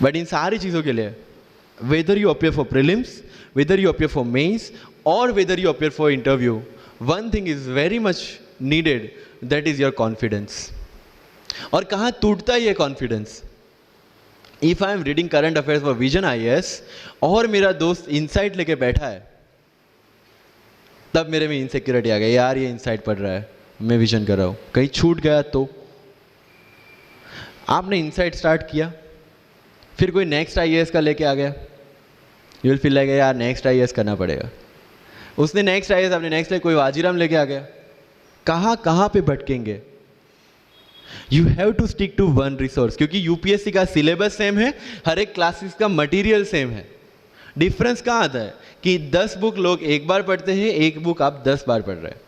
But इन सारी चीज़ों के लिए whether you appear for prelims, whether you appear for mains, or whether you appear for interview, one thing is very much needed, that is your confidence. और कहाँ टूटता है ये confidence? If I am reading current affairs for vision IAS और मेरा दोस्त insight लेके बैठा है, तब मेरे में इनसिक्योरिटी आ गई, यार ये इनसाइट पढ़ रहा है, मैं विजन कर रहा हूँ, कहीं छूट गया तो? आपने इनसाइट स्टार्ट किया, फिर कोई नेक्स्ट IAS का लेके आ गया, यू विल फील लाइक यार नेक्स्ट IAS करना पड़ेगा। उसने नेक्स्ट IAS, आपने नेक्स्ट कोई वाजीराम लेके आ गया, कहाँ पे भटकेंगे? You have to stick to one resource, क्योंकि UPSC का सिलेबस सेम है, हर एक क्लासेस का मटेरियल सेम है। डिफरेंस कहाँ आता है कि 10 बुक लोग एक बार पढ़ते हैं, एक बुक आप 10 बार पढ़ रहे हैं।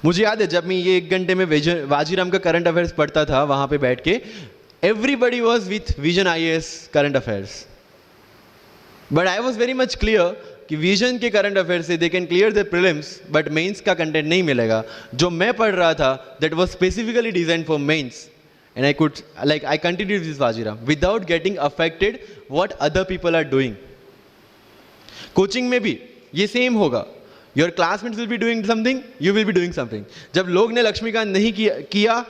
मुझे याद है जब मैं ये 1 घंटे में वाजीराम का करंट अफेयर्स पढ़ता था, वहां पे बैठ के everybody was with Vision IAS current affairs, but I was very much clear कि विजन के करंट अफेयर से they can clear the prelims, but mains का कंटेंट नहीं मिलेगा। जो मैं पढ़ रहा था that was specifically design for mains, and I continue this Vajiram without getting affected what other people are doing. Coaching में भी ये सेम होगा, your classmates will be doing something, you will be doing something. जब लोग ने लक्ष्मीकांत नहीं किया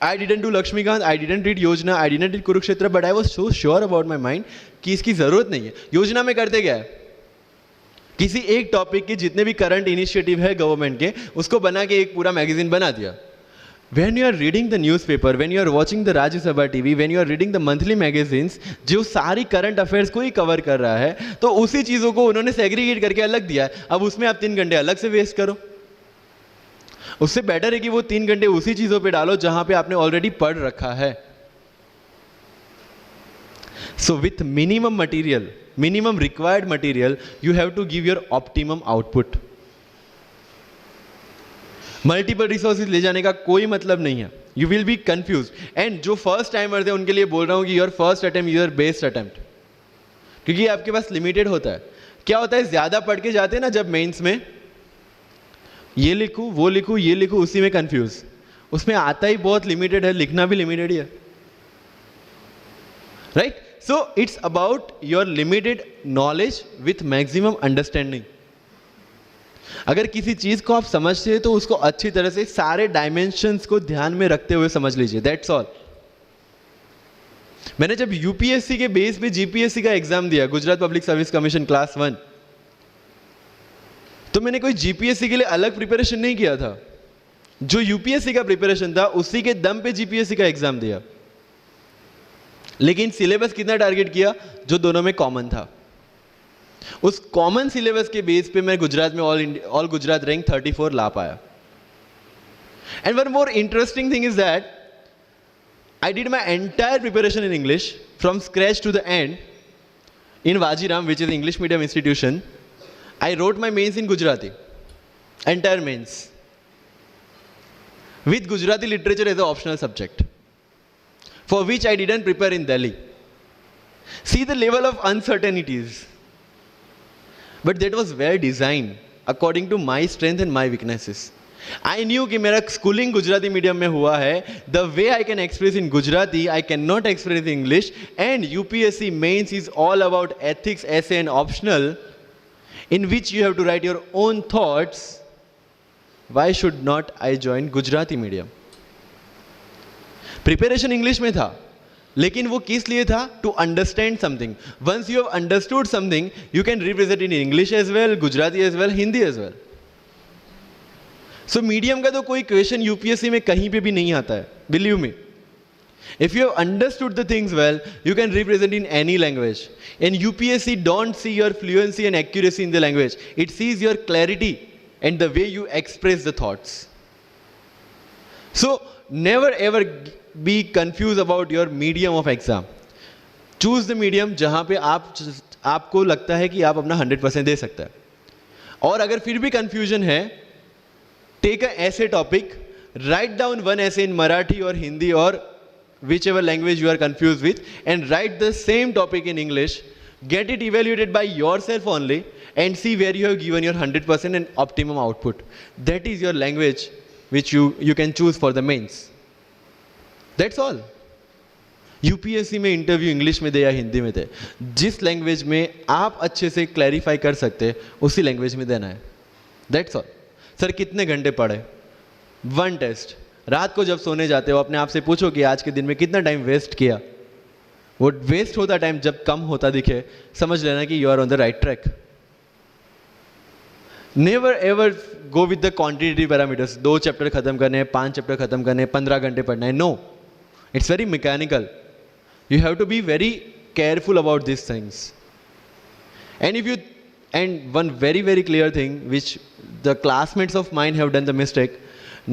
I didn't do Lakshmikant, I didn't read Yojana, I didn't read Kurukshetra, but I was so sure about my mind कि इसकी ज़रूरत नहीं है। योजना में करते क्या है, किसी एक टॉपिक के जितने भी करंट इनिशिएटिव है गवर्नमेंट के, उसको बना के एक पूरा मैगजीन बना दिया। When you are reading the newspaper, when you are watching the Rajya Sabha TV, when you are reading the monthly magazines, जो सारी करंट अफेयर्स को ही कवर कर रहा है, तो उसी चीज़ों को उन्होंने सेग्रीगेट करके अलग दिया है। अब उसमें आप 3 घंटे अलग से वेस्ट करो, उससे बेटर है कि वो 3 घंटे उसी चीजों पे डालो जहां पे आपने ऑलरेडी पढ़ रखा है। So with minimum material, minimum required material, you have to give your optimum output. Multiple resources ले जाने का कोई मतलब नहीं है, you will be confuse. And जो फर्स्ट टाइमर्स है उनके लिए बोल रहा हूं कि your first attempt your best attempt, क्योंकि आपके पास लिमिटेड होता है। क्या होता है, ज्यादा पढ़ के जाते हैं ना जब मेंस में, ये लिखूं वो लिखूं ये लिखूं, उसी में कंफ्यूज। उसमें आता ही बहुत लिमिटेड है, लिखना भी लिमिटेड ही है, right? So it's about your limited knowledge with maximum understanding. अगर किसी चीज को आप समझते हैं तो उसको अच्छी तरह से सारे डायमेंशंस को ध्यान में रखते हुए समझ लीजिए, दैट्स ऑल। मैंने जब UPSC के बेस पे GPSC का एग्जाम दिया, Gujarat public service commission class 1, तो मैंने कोई GPSC के लिए अलग प्रिपरेशन नहीं किया था। जो UPSC का प्रिपरेशन था उसी के दम पे GPSC का एग्जाम दिया, लेकिन सिलेबस कितना टारगेट किया, जो दोनों में कॉमन था। उस कॉमन सिलेबस के बेस पे मैं गुजरात में ऑल गुजरात रैंक 34 ला पाया। And one more interesting thing is that I did my entire preparation in English from scratch to the end in Vajiram, which is English medium institution. I wrote my mains in Gujarati, entire mains, with Gujarati literature as an optional subject, for which I didn't prepare in Delhi. See the level of uncertainties. But that was well designed according to my strength and my weaknesses. I knew कि मेरा schooling Gujarati medium में हुआ है, the way I can express in Gujarati, I cannot express in English, and UPSC mains is all about ethics, essay and optional, in which you have to write your own thoughts. Why should not I join Gujarati medium? Preparation English में था, लेकिन वो किस लिए था? To understand something. Once you have understood something, you can represent in English as well, Gujarati as well, Hindi as well. So medium का तो कोई question UPSC में कहीं पे भी नहीं आता है, believe me. If you have understood the things well, you can represent in any language. And UPSC don't see your fluency and accuracy in the language. It sees your clarity and the way you express the thoughts. So never ever be confused about your medium of exam. Choose the medium जहाँ पे आपको लगता है कि आप अपना 100% दे सकते हैं। और अगर फिर भी confusion है, take a essay topic, write down one essay in Marathi or Hindi or whichever language you are confused with, and write the same topic in English. Get it evaluated by yourself only and see where you have given your 100% and optimum output. That is your language which you can choose for the mains. That's all. UPSC में interview English में दे या हिंदी में दे, जिस language में आप अच्छे से clarify कर सकते उसी लैंग्वेज में देना है, दैट्स ऑल। सर कितने घंटे पढ़े? 1 टेस्ट। रात को जब सोने जाते हो अपने आप से पूछो कि आज के दिन में कितना टाइम वेस्ट किया। वो वेस्ट होता टाइम जब कम होता दिखे, समझ लेना कि you are on the right track. Never ever go with the quantitative parameters. 2 chapter खत्म करने हैं, 5 चैप्टर खत्म करने हैं, 15 घंटे पढ़ना है। No, it's very mechanical. You have to be very careful about these things. And one very, very clear thing which the classmates of mine have done the mistake,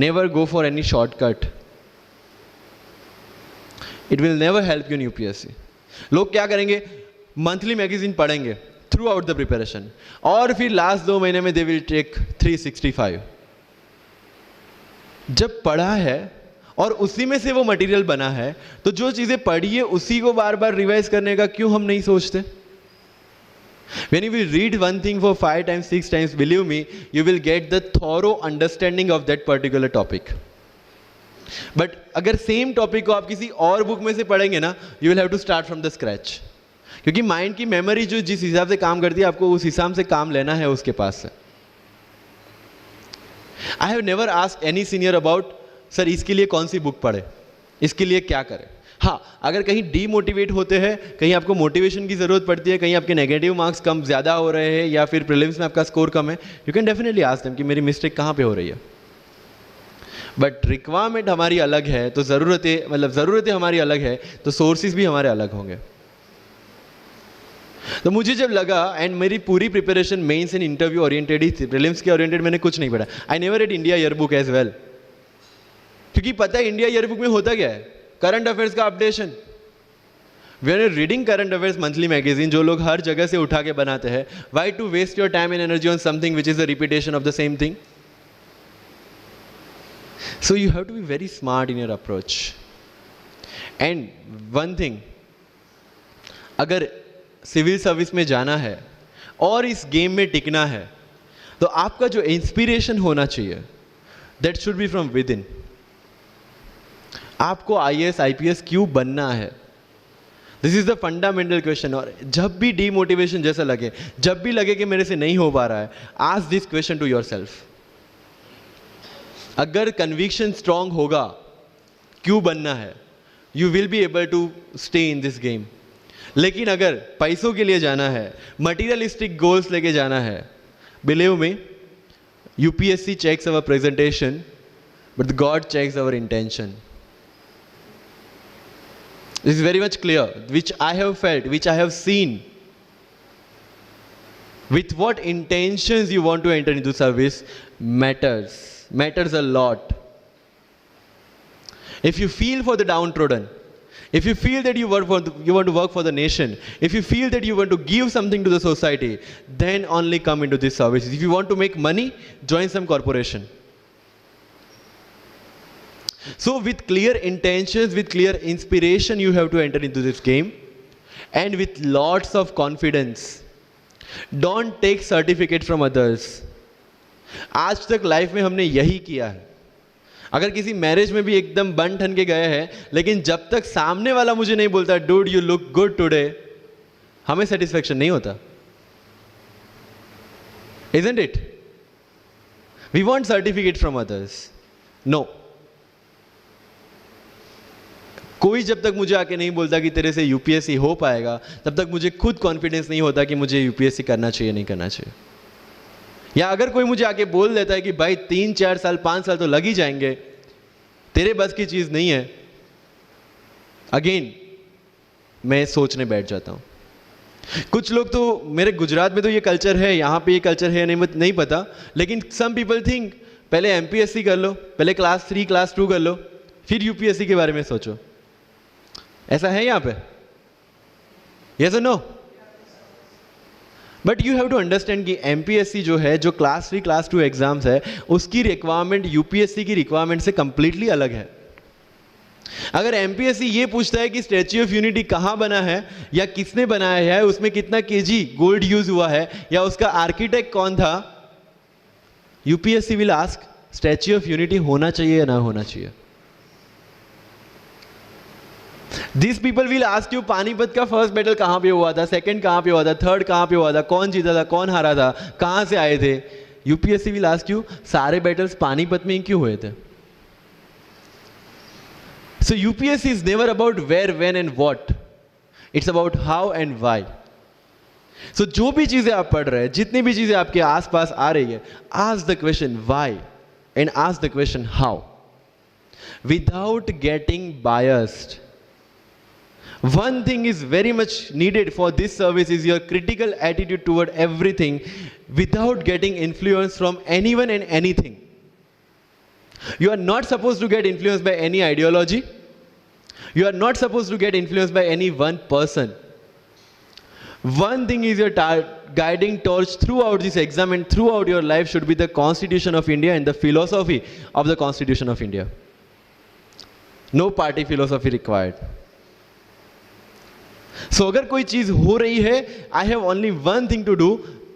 never go for any shortcut. It will never help you in UPSC. लोग क्या करेंगे? Monthly magazine पढ़ेंगे through out the preparation, और फिर last 2 महीने में they will take 365। जब पढ़ा है और उसी में से वो मटेरियल बना है, तो जो चीजें पढ़ी है उसी को बार बार रिवाइज करने का क्यों हम नहीं सोचते? When you will read one thing for 5 times, 6 times, believe me, you will get the thorough understanding of that particular topic. But अगर सेम टॉपिक को आप किसी और बुक में से पढ़ेंगे ना, you will have to start from the scratch. क्योंकि माइंड की मेमोरी जो जिस हिसाब से काम करती है, आपको उस हिसाब से काम लेना है उसके पास से। I have never asked any senior about sir इसके लिए कौन सी बुक पढ़े, इसके लिए क्या करें। हाँ, अगर कहीं डीमोटिवेट होते हैं, कहीं आपको मोटिवेशन की ज़रूरत पड़ती है, कहीं आपके नेगेटिव मार्क्स कम ज़्यादा हो रहे हैं या फिर प्रीलिम्स में आपका स्कोर कम है, you can definitely ask them कि मेरी मिस्टेक कहाँ पे हो रही है। बट रिक्वायरमेंट हमारी अलग है, तो ज़रूरतें हमारी अलग है, तो सोर्सेज भी हमारे अलग होंगे। तो मुझे जब लगा, एंड मेरी पूरी preparation mains and interview oriented ही थी, प्रीलिम्स के ओरिएंटेड मैंने कुछ नहीं पढ़ा। I never read India year book as well, क्योंकि पता है इंडिया ईयर बुक में होता क्या है, करंट अफेयर्स का updation. We are reading current affairs monthly magazine, जो लोग हर जगह से उठा के बनाते हैं। Why to waste your time and energy on something which is a repetition of the same thing? So you have to be very smart in your approach. And one thing, अगर सिविल सर्विस में जाना है और इस game में टिकना है, तो आपका जो इंस्पिरेशन होना चाहिए, that should be from with in. आपको IAS IPS क्यों बनना है? This is the fundamental question. और जब भी डीमोटिवेशन जैसा लगे, जब भी लगे कि मेरे से नहीं हो पा रहा है, ask this question to yourself. अगर कन्विक्शन स्ट्रांग होगा क्यों बनना है, you will be able to stay in this game. लेकिन अगर पैसों के लिए जाना है, मटीरियलिस्टिक गोल्स लेके जाना है, believe me, UPSC checks our presentation, but God checks our intention. This is very much clear, which I have felt, which I have seen. With what intentions you want to enter into service matters a lot. If you feel for the downtrodden, if you feel that you want to work for the nation, if you feel that you want to give something to the society, then only come into this service. If you want to make money, join some corporation. So with clear intentions, with clear inspiration, you have to enter into this game, and with lots of confidence. Don't take certificate from others. आज तक life में हमने यही किया है। अगर किसी marriage में भी एकदम बन ठन के गए हैं, लेकिन जब तक सामने वाला मुझे नहीं बोलता dude you look good today, हमें सेटिस्फेक्शन नहीं होता। Isn't it? We want certificate from others. No. कोई जब तक मुझे आके नहीं बोलता कि तेरे से यूपीएससी हो पाएगा, तब तक मुझे खुद कॉन्फिडेंस नहीं होता कि मुझे यूपीएससी करना चाहिए नहीं करना चाहिए। या अगर कोई मुझे आके बोल देता है कि भाई 3, 4 साल 5 साल तो लग ही जाएंगे, तेरे बस की चीज़ नहीं है, अगेन मैं सोचने बैठ जाता हूँ। कुछ लोग तो, मेरे गुजरात में तो ये कल्चर है, यहाँ पे ये कल्चर है नहीं पता, लेकिन सम पीपल थिंक पहले एमपीएससी कर लो, पहले क्लास 3 क्लास 2 कर लो, फिर यूपीएससी के बारे में सोचो। ऐसा है यहाँ पे? यस और no? But you have to understand कि एमपीएससी जो है, जो क्लास 3 क्लास 2 एग्जाम्स है, उसकी रिक्वायरमेंट यूपीएससी की रिक्वायरमेंट से कंप्लीटली अलग है। अगर एमपीएससी ये पूछता है कि स्टैच्यू ऑफ यूनिटी कहाँ बना है या किसने बनाया है, उसमें कितना केजी गोल्ड यूज हुआ है या उसका आर्किटेक्ट कौन था, UPSC will ask statue of unity होना चाहिए या ना होना चाहिए। This people will ask you Panipat का फर्स्ट बैटल कहाँ पे हुआ था, सेकंड कहाँ पे हुआ था, थर्ड कहाँ पे हुआ था, कौन जीता था, कौन हारा था, कहाँ से आए थे. यूपीएससी विल आस्क यू सारे बैटल्स पानीपत में ही क्यों हुए थे. So UPSC is never about where, when and what, it's about how and why. So जो भी चीजें आप पढ़ रहे हैं, जितनी भी चीजें आपके आसपास आ रही है, ask the question why and ask the question how, without getting biased. One thing is very much needed for this service is your critical attitude toward everything without getting influence from anyone and anything. You are not supposed to get influenced by any ideology. You are not supposed to get influenced by any one person. One thing is your guiding torch throughout this exam and throughout your life should be the Constitution of India and the philosophy of the Constitution of India. No party philosophy required. So अगर कोई चीज हो रही है, I have only one thing to do: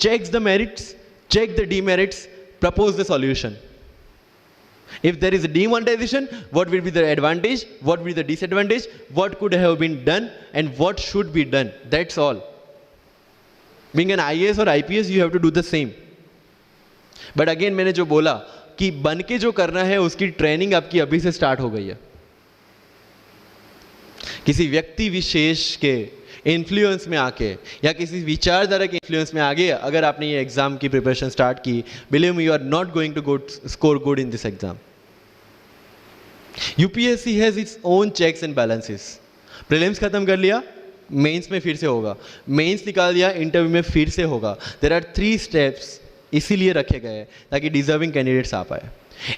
check the merits, check the demerits, propose the solution. If there is a demonetization, what will be the advantage, what will be the disadvantage, what could have been done and what should be done. That's all. Being an IAS or IPS, you have to do the same. But again मैंने जो बोला कि बन के जो करना है उसकी ट्रेनिंग आपकी अभी से स्टार्ट हो गई है. किसी व्यक्ति विशेष के इन्फ्लुएंस में आके या किसी विचारधारा के इन्फ्लुएंस में आगे अगर आपने ये एग्जाम की प्रिपरेशन स्टार्ट की, believe me, you are not going to score good in this exam. UPSC has its own checks and balances. Prelims खत्म कर लिया, मेंस में फिर से होगा, मेंस निकाल दिया, इंटरव्यू में फिर से होगा. देयर आर 3 स्टेप्स इसीलिए रखे गए हैं ताकि डिजर्विंग कैंडिडेट्स आ पाए.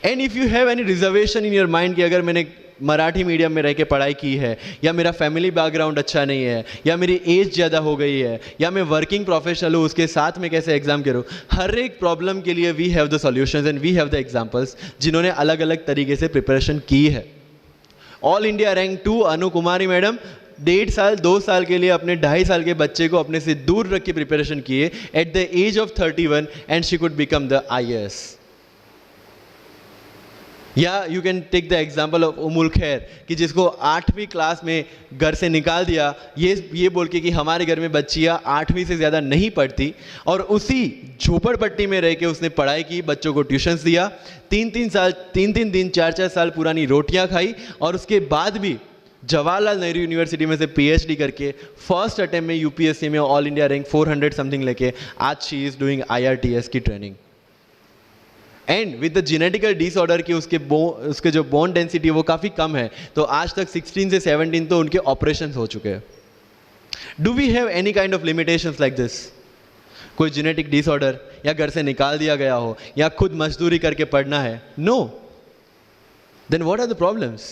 And if you have any reservation in your mind कि अगर मैंने मराठी मीडियम में रह के पढ़ाई की है, या मेरा फैमिली बैकग्राउंड अच्छा नहीं है, या मेरी एज ज़्यादा हो गई है, या मैं वर्किंग प्रोफेशनल हूँ, उसके साथ में कैसे एग्जाम करूँ, हर एक प्रॉब्लम के लिए we have the solutions and we have the examples जिन्होंने अलग अलग तरीके से प्रिपरेशन की है. All India rank 2 Anu Kumari madam 1.5 साल 2 साल के लिए अपने 2.5 साल के बच्चे को अपने से दूर रख के प्रिपरेशन किए at the age of 31 and she could become the IAS. या you can take the example of Ummul Kher कि जिसको 8वीं क्लास में घर से निकाल दिया ये बोल के कि हमारे घर में बच्चियाँ 8वीं से ज़्यादा नहीं पढ़ती, और उसी झोपड़पट्टी में रह के उसने पढ़ाई की, बच्चों को ट्यूशन्स दिया, 3 दिन 4 साल पुरानी रोटियां खाई, और उसके बाद भी जवाहरलाल नेहरू यूनिवर्सिटी में से PhD करके फर्स्ट अटेम्प्ट में यूपीएससी में ऑल इंडिया रैंक 400 समथिंग लेके आज शी इज़ डूइंग IRTS की training. And with the genetical disorder की उसके जो बोन डेंसिटी वो काफ़ी कम है, तो आज तक 16 से 17 तो उनके ऑपरेशन हो चुके हैं. Do we have any kind of limitations like this? कोई जेनेटिक डिसऑर्डर या घर से निकाल दिया गया हो या खुद मजदूरी करके पढ़ना है? No. Then what are the problems?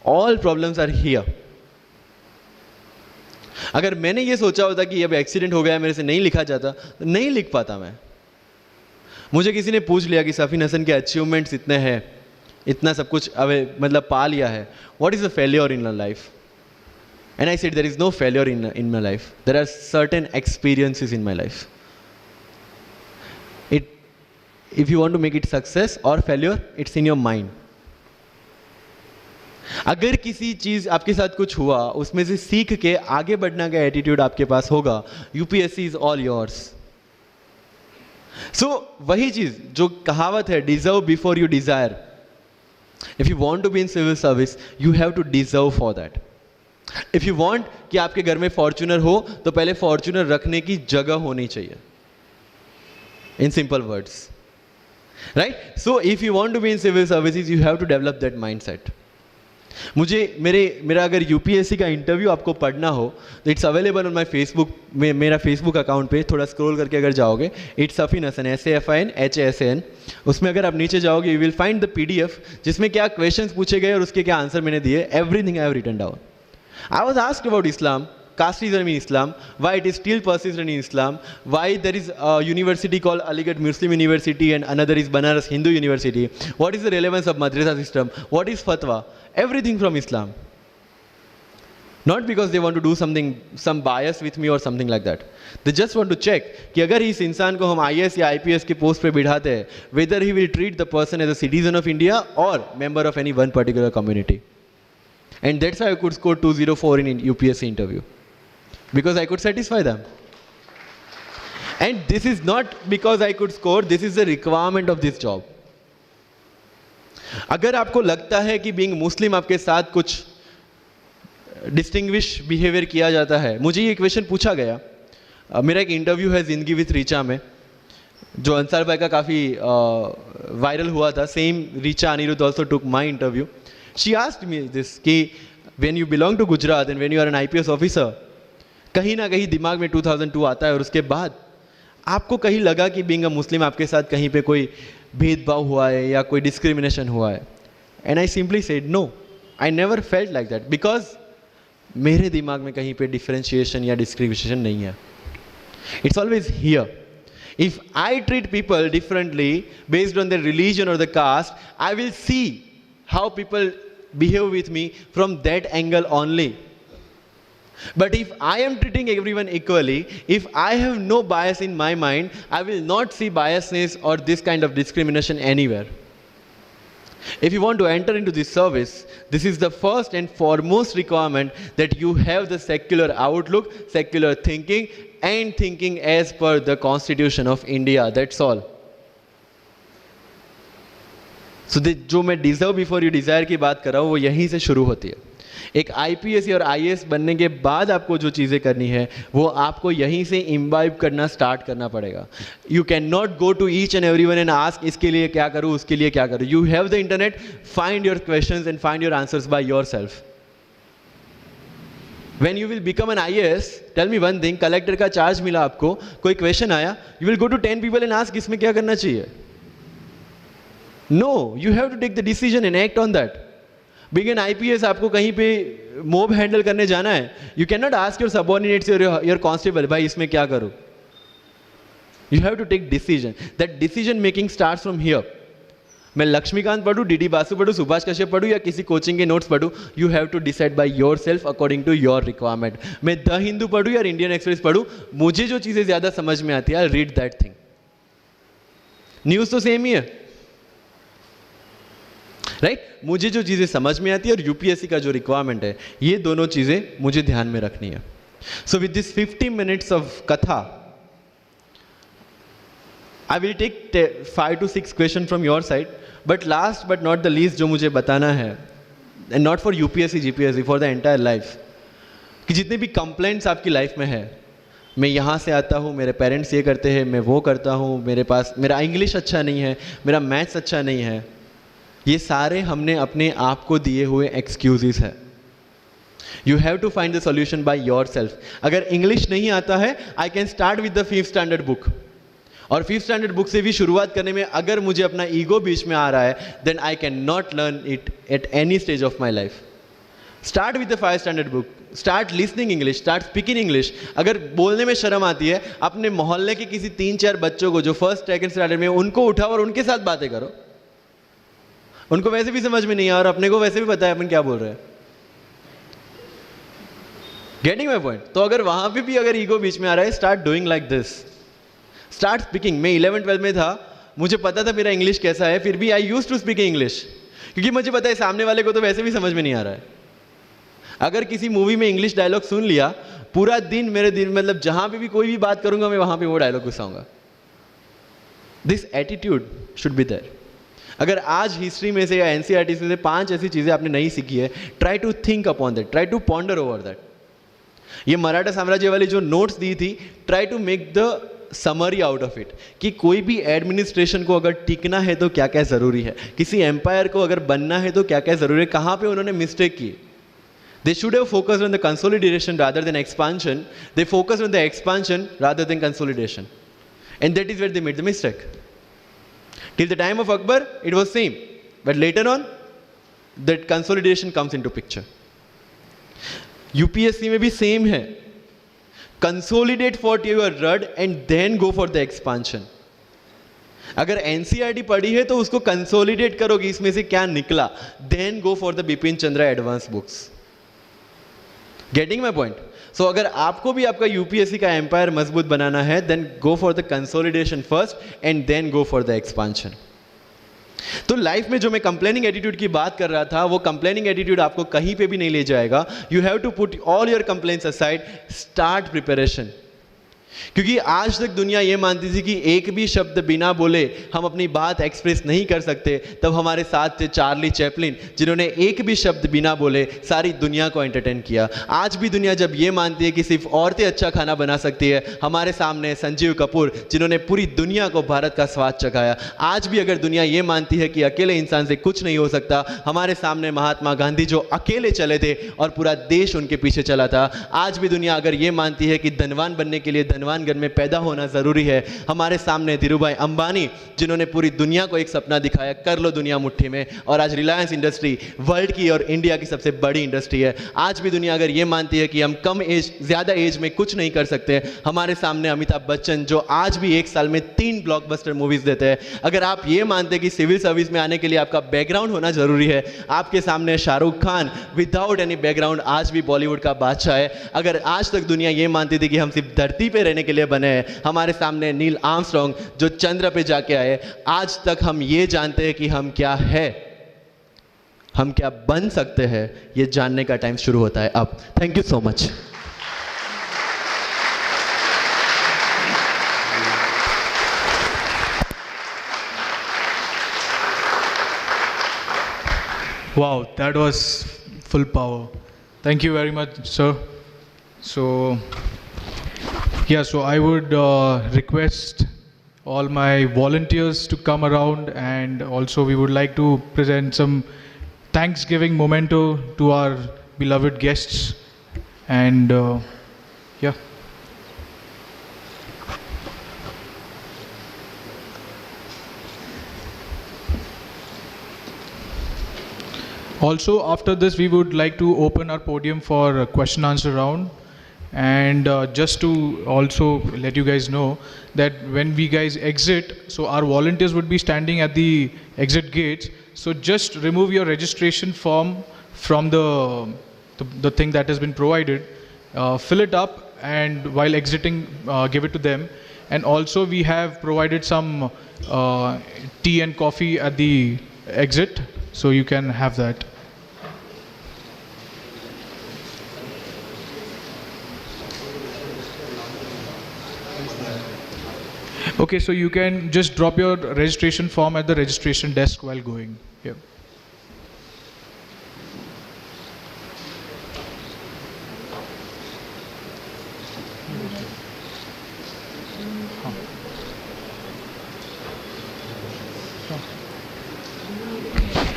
All problems are here. अगर मैंने ये सोचा होता कि अब एक्सीडेंट हो गया, मेरे से नहीं लिखा जाता, तो नहीं लिख पाता मैं. मुझे किसी ने पूछ लिया कि सफ़ीन हसन के अचीवमेंट्स इतने हैं, इतना सब कुछ मतलब पा लिया है, what is the failure in your life? And I said there is no failure in my life, there are certain experiences in my life. If you want to make it success और failure, it's in your mind. अगर किसी चीज़ आपके साथ कुछ हुआ, उसमें से सीख के आगे बढ़ने का एटीट्यूड आपके पास होगा, UPSC is all yours. So वही चीज जो कहावत है, deserve before you desire. If you want to be in civil service, you have to deserve for that. If you want कि आपके घर में फॉर्च्यूनर हो, तो पहले फॉर्च्यूनर रखने की जगह होनी चाहिए. In simple words, right? So if you want to be in civil services, you have to develop that mindset. मेरा अगर यूपीएससी का इंटरव्यू आपको पढ़ना हो तो it's available on my Facebook में, मेरा फेसबुक अकाउंट पे थोड़ा स्क्रॉल करके अगर जाओगे, it's Safin Hasan SAFIN HASAN, उसमें अगर आप नीचे जाओगे, you will find the PDF जिसमें क्या क्वेश्चंस पूछे गए और उसके क्या आंसर मैंने दिए. Everything I have written down. I was asked about Islam, casteism in Islam, why it is still persistent in Islam, why there is a university called Aligarh Muslim University and another is Banaras Hindu University, what is the relevance of madrasa system, what is fatwa, everything from Islam. Not because they want to do some bias with me or something like that. They just want to check कि अगर इस इंसान को हम IAS या IPS के post पे बिठाते हैं, whether he will treat the person as a citizen of India or member of any one particular community. And that's why I could score 204 in UPSC interview, because I could satisfy them. And this is not because I could score, this is the requirement of this job. अगर आपको लगता है कि being मुस्लिम आपके साथ कुछ distinguish behaviour किया जाता है, मुझे ये क्वेश्चन पूछा गया, मेरा एक इंटरव्यू है जिंदगी विथ रीचा में, जो अंसार भाई का काफ़ी वायरल हुआ था. Same Richa Anirudh also took my interview. She asked me this कि when you belong to Gujarat and when you are an IPS officer, कहीं ना कहीं दिमाग में 2002 आता है और उसके बाद आपको कहीं लगा कि बीइंग अ मुस्लिम आपके साथ कहीं पे कोई भेदभाव हुआ है या कोई डिस्क्रिमिनेशन हुआ है. And I simply said no, I never felt like that, because मेरे दिमाग में कहीं पे डिफरेंशिएशन या डिस्क्रिमिनेशन नहीं है. It's always here. If I treat people differently based on their religion or the caste, I will see how people behave with me from that angle only. But if I am treating everyone equally, if I have no bias in my mind, I will not see biasness or this kind of discrimination anywhere. If you want to enter into this service, this is the first and foremost requirement, that you have the secular outlook, secular thinking, and thinking as per the Constitution of India. That's all. So जो मैं deserve before you desire की बात कर रहा हूँ, वो यहीं से शुरू होती है. एक IPS और IAS बनने के बाद आपको जो चीज़ें करनी है वो आपको यहीं से इम्बाइब करना स्टार्ट करना पड़ेगा. You can not go to each and everyone and ask इसके लिए क्या करूँ, उसके लिए क्या करूँ. You have the internet, find your questions and find your answers by yourself. When you will become an IAS, tell me one thing, collector का charge मिला आपको, कोई क्वेश्चन आया, you will go to 10 people and ask इसमें क्या करना चाहिए. No, you have to take the decision and act on that. Being an IPS, आपको कहीं पे मोब हैंडल करने जाना है, you cannot ask your subordinates or your constable, भाई इसमें क्या करूँ. You have to take decision. That decision making starts from here. मैं लक्ष्मीकांत पढ़ूँ, DD बासु पढ़ूँ, सुभाष कश्यप पढ़ूँ या किसी कोचिंग के नोट्स पढ़ूँ, you have to decide by your self according to your requirement. मैं द हिंदू पढ़ूँ या इंडियन एक्सप्रेस पढ़ूँ, मुझे जो चीज़ें ज़्यादा समझ में आती है, I read that thing. News तो सेम ही है, राइट. मुझे जो चीज़ें समझ में आती है और UPSC का जो रिक्वायरमेंट है, ये दोनों चीज़ें मुझे ध्यान में रखनी है. So with this 50 minutes of कथा, I will take 5 to 6 questions from your side, but last but not the least जो मुझे बताना है, and not for UPSC, GPSC, for the entire life, कि जितने भी कंप्लेंट्स आपकी लाइफ में है, मैं यहाँ से आता हूँ, मेरे पेरेंट्स ये करते हैं, मैं वो करता हूँ, मेरा इंग्लिश अच्छा नहीं है, मेरा मैथ्स अच्छा नहीं है, ये सारे हमने अपने आप को दिए हुए एक्सक्यूजेस है. You have to find the solution by your self. अगर इंग्लिश नहीं आता है, I can start with the 5th standard book, और 5th स्टैंडर्ड बुक से भी शुरुआत करने में अगर मुझे अपना ईगो बीच में आ रहा है, then I can not learn it at any stage of my life. Start with the 5th standard book, start listening English, start speaking English. अगर बोलने में शर्म आती है, अपने मोहल्ले के किसी 3-4 बच्चों को जो 1st 2nd स्टैंडर्ड में, उनको उठाओ और उनके साथ बातें करो. उनको वैसे भी समझ में नहीं आ और अपने को वैसे भी पता है अपन क्या बोल रहे हैं. Getting my point. तो अगर वहां पे भी अगर ईगो बीच में आ रहा है, start doing like this, start speaking. मैं 11th-12th में था, मुझे पता था मेरा इंग्लिश कैसा है, फिर भी आई यूज टू स्पीक इंग्लिश, क्योंकि मुझे पता है सामने वाले को तो वैसे भी समझ में नहीं आ रहा है. अगर किसी मूवी में इंग्लिश डायलॉग सुन लिया, पूरा दिन मेरे दिन मतलब जहां पे भी कोई भी बात करूंगा, मैं वहां पे वो डायलॉग घुसाऊंगा. This attitude should be there. अगर आज हिस्ट्री में से या NCERT से 5 ऐसी चीज़ें आपने नहीं सीखी है, try to think upon that, try to ponder over that. ये मराठा साम्राज्य वाली जो नोट्स दी थी, try to make the summary out of it, कि कोई भी एडमिनिस्ट्रेशन को अगर टिकना है तो क्या क्या ज़रूरी है, किसी एम्पायर को अगर बनना है तो क्या क्या ज़रूरी है, कहाँ पे उन्होंने मिस्टेक की. They should have focused on the consolidation rather than expansion. They focused on the expansion rather than consolidation. And that is where they made the mistake. Till the time of Akbar, it was same. But later on, that consolidation comes into picture. UPSC में भी same है. Consolidate what you have read and then go for the expansion. अगर NCERT पढ़ी है तो उसको consolidate करोगे, इसमें से क्या निकला, then go for the Bipin Chandra advance books. Getting my point. So अगर आपको भी आपका UPSC का एम्पायर मजबूत बनाना है, then go for the consolidation first and then go for the expansion. तो लाइफ में जो मैं कंप्लेनिंग एटीट्यूड की बात कर रहा था, वो कंप्लेनिंग एटीट्यूड आपको कहीं पे भी नहीं ले जाएगा. You have to put all your complaints aside, start preparation. क्योंकि आज तक दुनिया ये मानती थी कि एक भी शब्द बिना बोले हम अपनी बात एक्सप्रेस नहीं कर सकते. तब हमारे साथ थे चार्ली चैपलिन, जिन्होंने एक भी शब्द बिना बोले सारी दुनिया को एंटरटेन किया. आज भी दुनिया जब ये मानती है कि सिर्फ औरतें अच्छा खाना बना सकती है, हमारे सामने संजीव कपूर, जिन्होंने पूरी दुनिया को भारत का स्वाद चखाया. आज भी अगर दुनिया ये मानती है कि अकेले इंसान से कुछ नहीं हो सकता, हमारे सामने महात्मा गांधी, जो अकेले चले थे और पूरा देश उनके पीछे चला था. आज भी दुनिया अगर ये मानती है कि धनवान बनने के लिए धनवान घर में पैदा होना जरूरी है, हमारे सामने धीरूभाई अंबानी, जिन्होंने पूरी दुनिया को एक सपना दिखाया, कर लो दुनिया मुट्ठी में. और आज रिलायंस इंडस्ट्री वर्ल्ड की और इंडिया की सबसे बड़ी इंडस्ट्री है. आज भी दुनिया अगर ये मानती है कि हम कम एज, ज्यादा एज में कुछ नहीं कर सकते, हमारे सामने अमिताभ बच्चन, जो आज भी एक साल में 3 ब्लॉकबस्टर मूवीज देते हैं. अगर आप ये मानते हैं कि सिविल सर्विस में आने के लिए आपका बैकग्राउंड होना जरूरी है, आपके सामने Shahrukh Khan without any background आज भी बॉलीवुड का बादशाह है. अगर आज तक दुनिया ये मानती थी कि हम सिर्फ धरती पे रहने के लिए बने हैं, हमारे सामने नील आर्मस्ट्रॉन्ग, जो चंद्र पे जाके आए. आज तक हम ये जानते हैं कि हम क्या है, हम क्या बन सकते हैं. ये जानने का टाइम शुरू होता है अब. Thank you so much. Wow, that was full power. Thank you very much, sir. So, yeah, so I would request all my volunteers to come around, and also we would like to present some Thanksgiving memento to our beloved guests. And yeah. Also, after this, we would like to open our podium for a question answer round. And just to also let you guys know that when we guys exit, so our volunteers would be standing at the exit gates. So just remove your registration form from the thing that has been provided, fill it up, and while exiting, give it to them. And also we have provided some tea and coffee at the exit, so you can have that. Okay, so you can just drop your registration form at the registration desk while going. Yeah.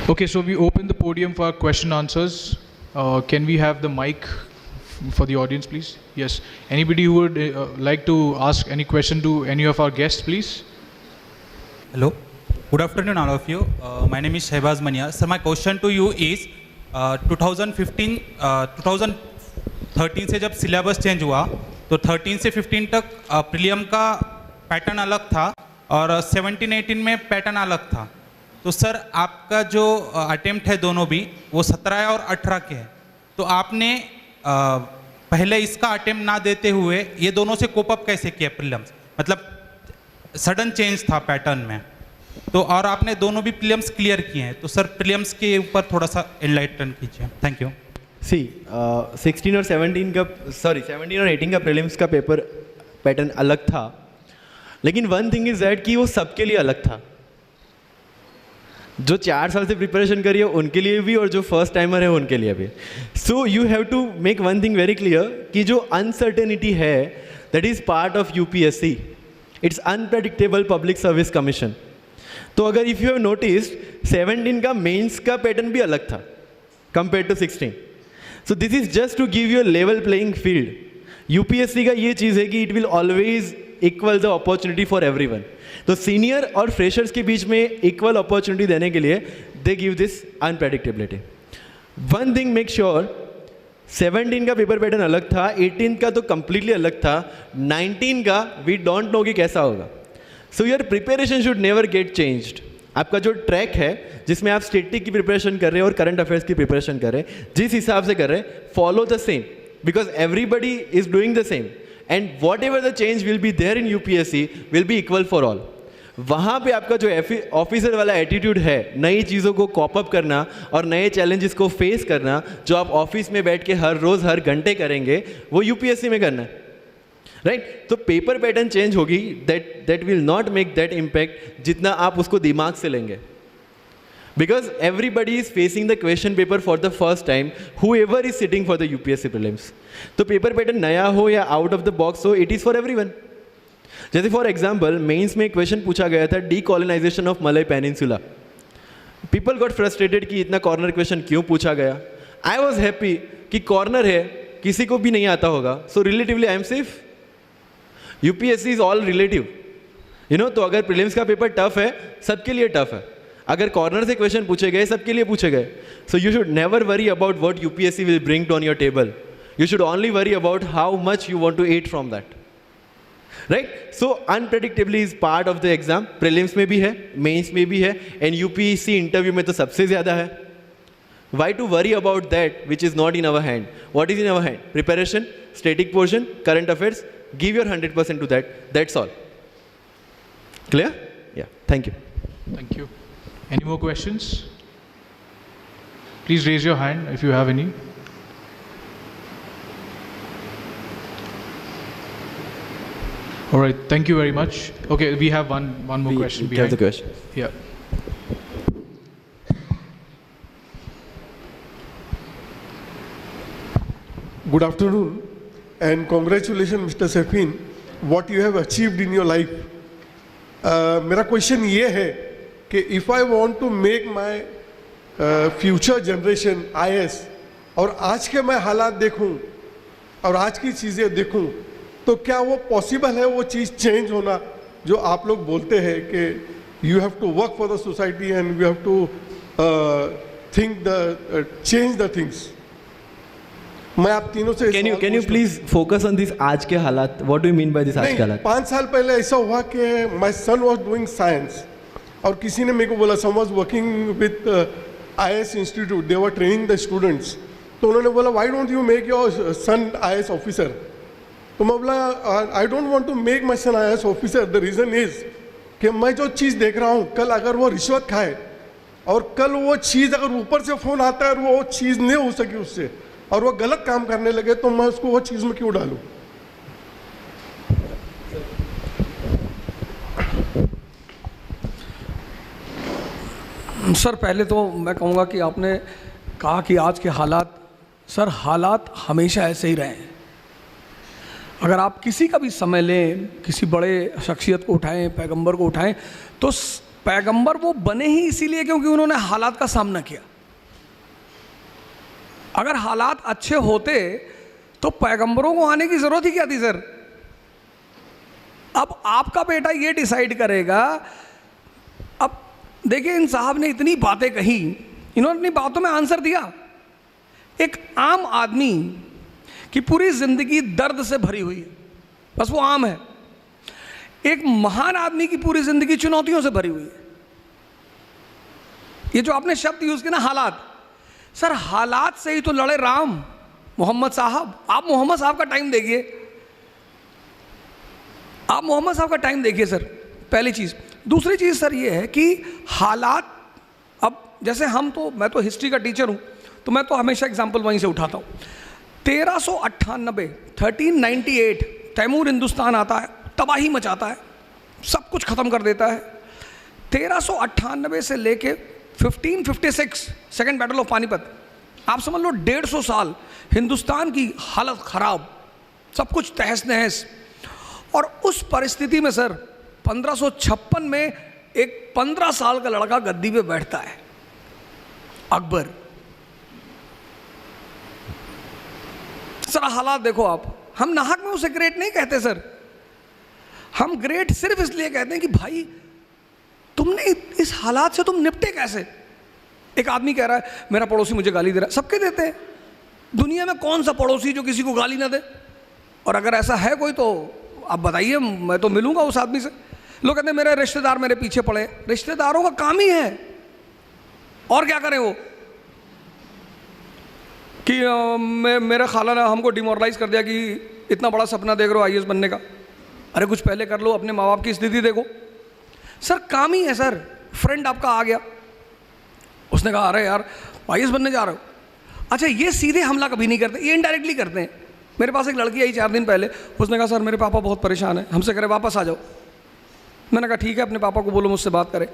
Okay, so we open the podium for question answers. Can we have the mic for the audience, please? Yes. Anybody who would like to ask any question to any of our guests, please? Hello. Good afternoon, all of you. My name is Shehbaz Mania. So my question to you is, 2013 से जब syllabus change हुआ, तो 13 से 15 तक prelim का pattern अलग था और 17-18 में पैटर्न अलग था. तो सर आपका जो अटेम्प्ट है दोनों भी, वो 17 और 18 के हैं. तो आपने पहले इसका अटेम्प्ट ना देते हुए ये दोनों से कोप अप कैसे किया प्रीलिम्स? मतलब सडन चेंज था पैटर्न में, तो और आपने दोनों भी प्रीलिम्स क्लियर किए हैं. तो सर प्रीलिम्स के ऊपर थोड़ा सा एनलाइटन कीजिए. Thank you. 16 और 17 और 18 का प्रीलिम्स का पेपर पैटर्न अलग था, लेकिन वन थिंग इज दैट कि वो सबके लिए अलग था. जो 4 साल से प्रिपरेशन करी है उनके लिए भी और जो फर्स्ट टाइमर है उनके लिए भी. So you have to make one thing very clear कि जो अनसर्टेनिटी है that is part of UPSC. It's unpredictable public service commission. तो अगर इफ़ यू हैव नोटिस्ड 17 का मेंस का पैटर्न भी अलग था compare to 16. So this is just to give you a level playing field. UPSC का ये चीज़ है कि it will always equal the opportunity for everyone. तो सीनियर और फ्रेशर्स के बीच में इक्वल अपॉर्चुनिटी देने के लिए they give this unpredictability. One thing make sure, 17 का पेपर पैटर्न अलग था, 18 का तो कंप्लीटली अलग था, 19 का वी डोंट नो कि कैसा होगा. So your preparation should never get changed. आपका जो ट्रैक है जिसमें आप स्टेटिक की प्रिपरेशन कर रहे हैं और करंट अफेयर्स की प्रिपरेशन कर रहे हैं, जिस हिसाब से कर रहे हैं, follow the same, because everybody is doing the same. And whatever the change will be there in UPSC will be equal for all. वहाँ पे आपका जो ऑफिसर वाला एटीट्यूड है, नई चीज़ों को कॉप अप करना और नए चैलेंजेस को फेस करना, जो आप ऑफिस में बैठ के हर रोज़ हर घंटे करेंगे, वो यूपीएससी में करना है, राइट? तो पेपर पैटर्न चेंज होगी, that will not make that impact जितना आप उसको दिमाग से लेंगे, because everybody is facing the question paper for the first time, whoever is sitting for the UPSC prelims. तो पेपर पैटर्न नया हो या आउट ऑफ द बॉक्स हो, इट इज़ फॉर एवरीवन. जैसे फॉर एग्जाम्पल मेंस में question पूछा गया था decolonization of Malay peninsula. People got frustrated कि इतना कॉर्नर क्वेश्चन क्यों पूछा गया. आई वॉज हैप्पी कि कॉर्नर है, किसी को भी नहीं आता होगा, so relatively I am safe. UPSC is all relative, you know. तो अगर प्रीलिम्स का पेपर टफ है, सबके लिए टफ है. अगर कॉर्नर से क्वेश्चन पूछे गए, सबके लिए पूछे गए. So you should never worry about what UPSC will bring on your table. You should only worry about how much you want to eat from that, right? So unpredictably is part of the exam. Prelims में भी है, mains में भी है, and UPSC interview में तो सबसे ज़्यादा है. Why to worry about that which is not in our hand? What is in our hand? Preparation, static portion, current affairs. Give your 100% to that. That's all. Clear? Yeah. Thank you. Thank you. Any more questions? Please raise your hand if you have any. All right. Thank you very much. Okay, we have one more question. We have the question. Yeah. Good afternoon and congratulations Mr. Safin, what you have achieved in your life. मेरा question ये है कि if I want to make my future generation IAS और आज के मैं हालात देखूं और आज की चीज़ें देखूं, तो क्या वो पॉसिबल है वो चीज़ चेंज होना जो आप लोग बोलते हैं कि you have to work for the society and you have to think change the things. मैं आप तीनों से Can you please focus on this आज के हालात? What do you mean by this आज के हालात? 5 साल पहले ऐसा हुआ कि my son was doing science और किसी ने मेरे को बोला, some was working with IAS Institute, they were training the students. तो उन्होंने बोला why don't you make your son IAS officer? तो मैं बोला I don't want to make my son IAS officer. The reason is कि मैं जो चीज़ देख रहा हूँ, कल अगर वो रिश्वत खाए और कल वो चीज़ अगर ऊपर से फ़ोन आता है और वो चीज़ नहीं हो सकी उससे और वो गलत काम करने लगे, तो मैं उसको वो चीज़ में क्यों डालूं? सर पहले तो मैं कहूँगा कि आपने कहा कि आज के हालात, सर हालात हमेशा ऐसे ही रहे हैं. अगर आप किसी का भी समय लें, किसी बड़े शख्सियत को उठाएं, पैगंबर को उठाएं, तो पैगंबर वो बने ही इसीलिए क्योंकि उन्होंने हालात का सामना किया. अगर हालात अच्छे होते तो पैगंबरों को आने की ज़रूरत ही क्या थी सर? अब आपका बेटा ये डिसाइड करेगा. अब देखिए, इन साहब ने इतनी बातें कही, इन्होंने अपनी बातों में आंसर दिया. एक आम आदमी की पूरी ज़िंदगी दर्द से भरी हुई है, बस वो आम है. एक महान आदमी की पूरी ज़िंदगी चुनौतियों से भरी हुई है. ये जो आपने शब्द यूज़ किया ना, हालात, सर हालात से ही तो लड़े राम, मोहम्मद साहब. आप मोहम्मद साहब का टाइम देखिए, आप मोहम्मद साहब का टाइम देखिए सर, पहली चीज़. दूसरी चीज़ सर ये है कि हालात, अब जैसे हम तो, मैं तो हिस्ट्री का टीचर हूँ, तो मैं तो हमेशा एग्जाम्पल वहीं से उठाता हूँ. 1398 तैमूर हिंदुस्तान आता है, तबाही मचाता है, सब कुछ ख़त्म कर देता है. 1398 से लेके 1556 सेकेंड बैटल ऑफ पानीपत, आप समझ लो 150 साल हिंदुस्तान की हालत ख़राब, सब कुछ तहस नहस. और उस परिस्थिति में सर 1556 में एक 15 साल का लड़का गद्दी पे बैठता है, अकबर. सर हालात देखो आप. हम नाहक में उसे ग्रेट नहीं कहते सर, हम ग्रेट सिर्फ इसलिए कहते हैं कि भाई तुमने इस हालात से तुम निपटे कैसे. एक आदमी कह रहा है मेरा पड़ोसी मुझे गाली दे रहा है, सबके देते हैं. दुनिया में कौन सा पड़ोसी जो किसी को गाली ना दे? और अगर ऐसा है कोई तो आप बताइए, मैं तो मिलूंगा उस आदमी से. लोग कहते हैं मेरे रिश्तेदार मेरे पीछे पड़े. रिश्तेदारों का काम ही है, और क्या करें वो, कि मेरे खाला ने हमको डिमोरलाइज कर दिया कि इतना बड़ा सपना देख रहे हो IAS बनने का. अरे कुछ पहले कर लो, अपने माँ बाप की स्थिति देखो. सर काम ही है सर, फ्रेंड आपका आ गया, उसने कहा अरे यार आईएएस बनने जा रहे हो। अच्छा, ये सीधे हमला कभी नहीं करते, ये इनडायरेक्टली करते हैं। मेरे पास एक लड़की आई 4 दिन पहले, उसने कहा सर मेरे पापा बहुत परेशान है, हमसे करे वापस आ जाओ। मैंने कहा ठीक है, अपने पापा को बोलो मुझसे बात करें।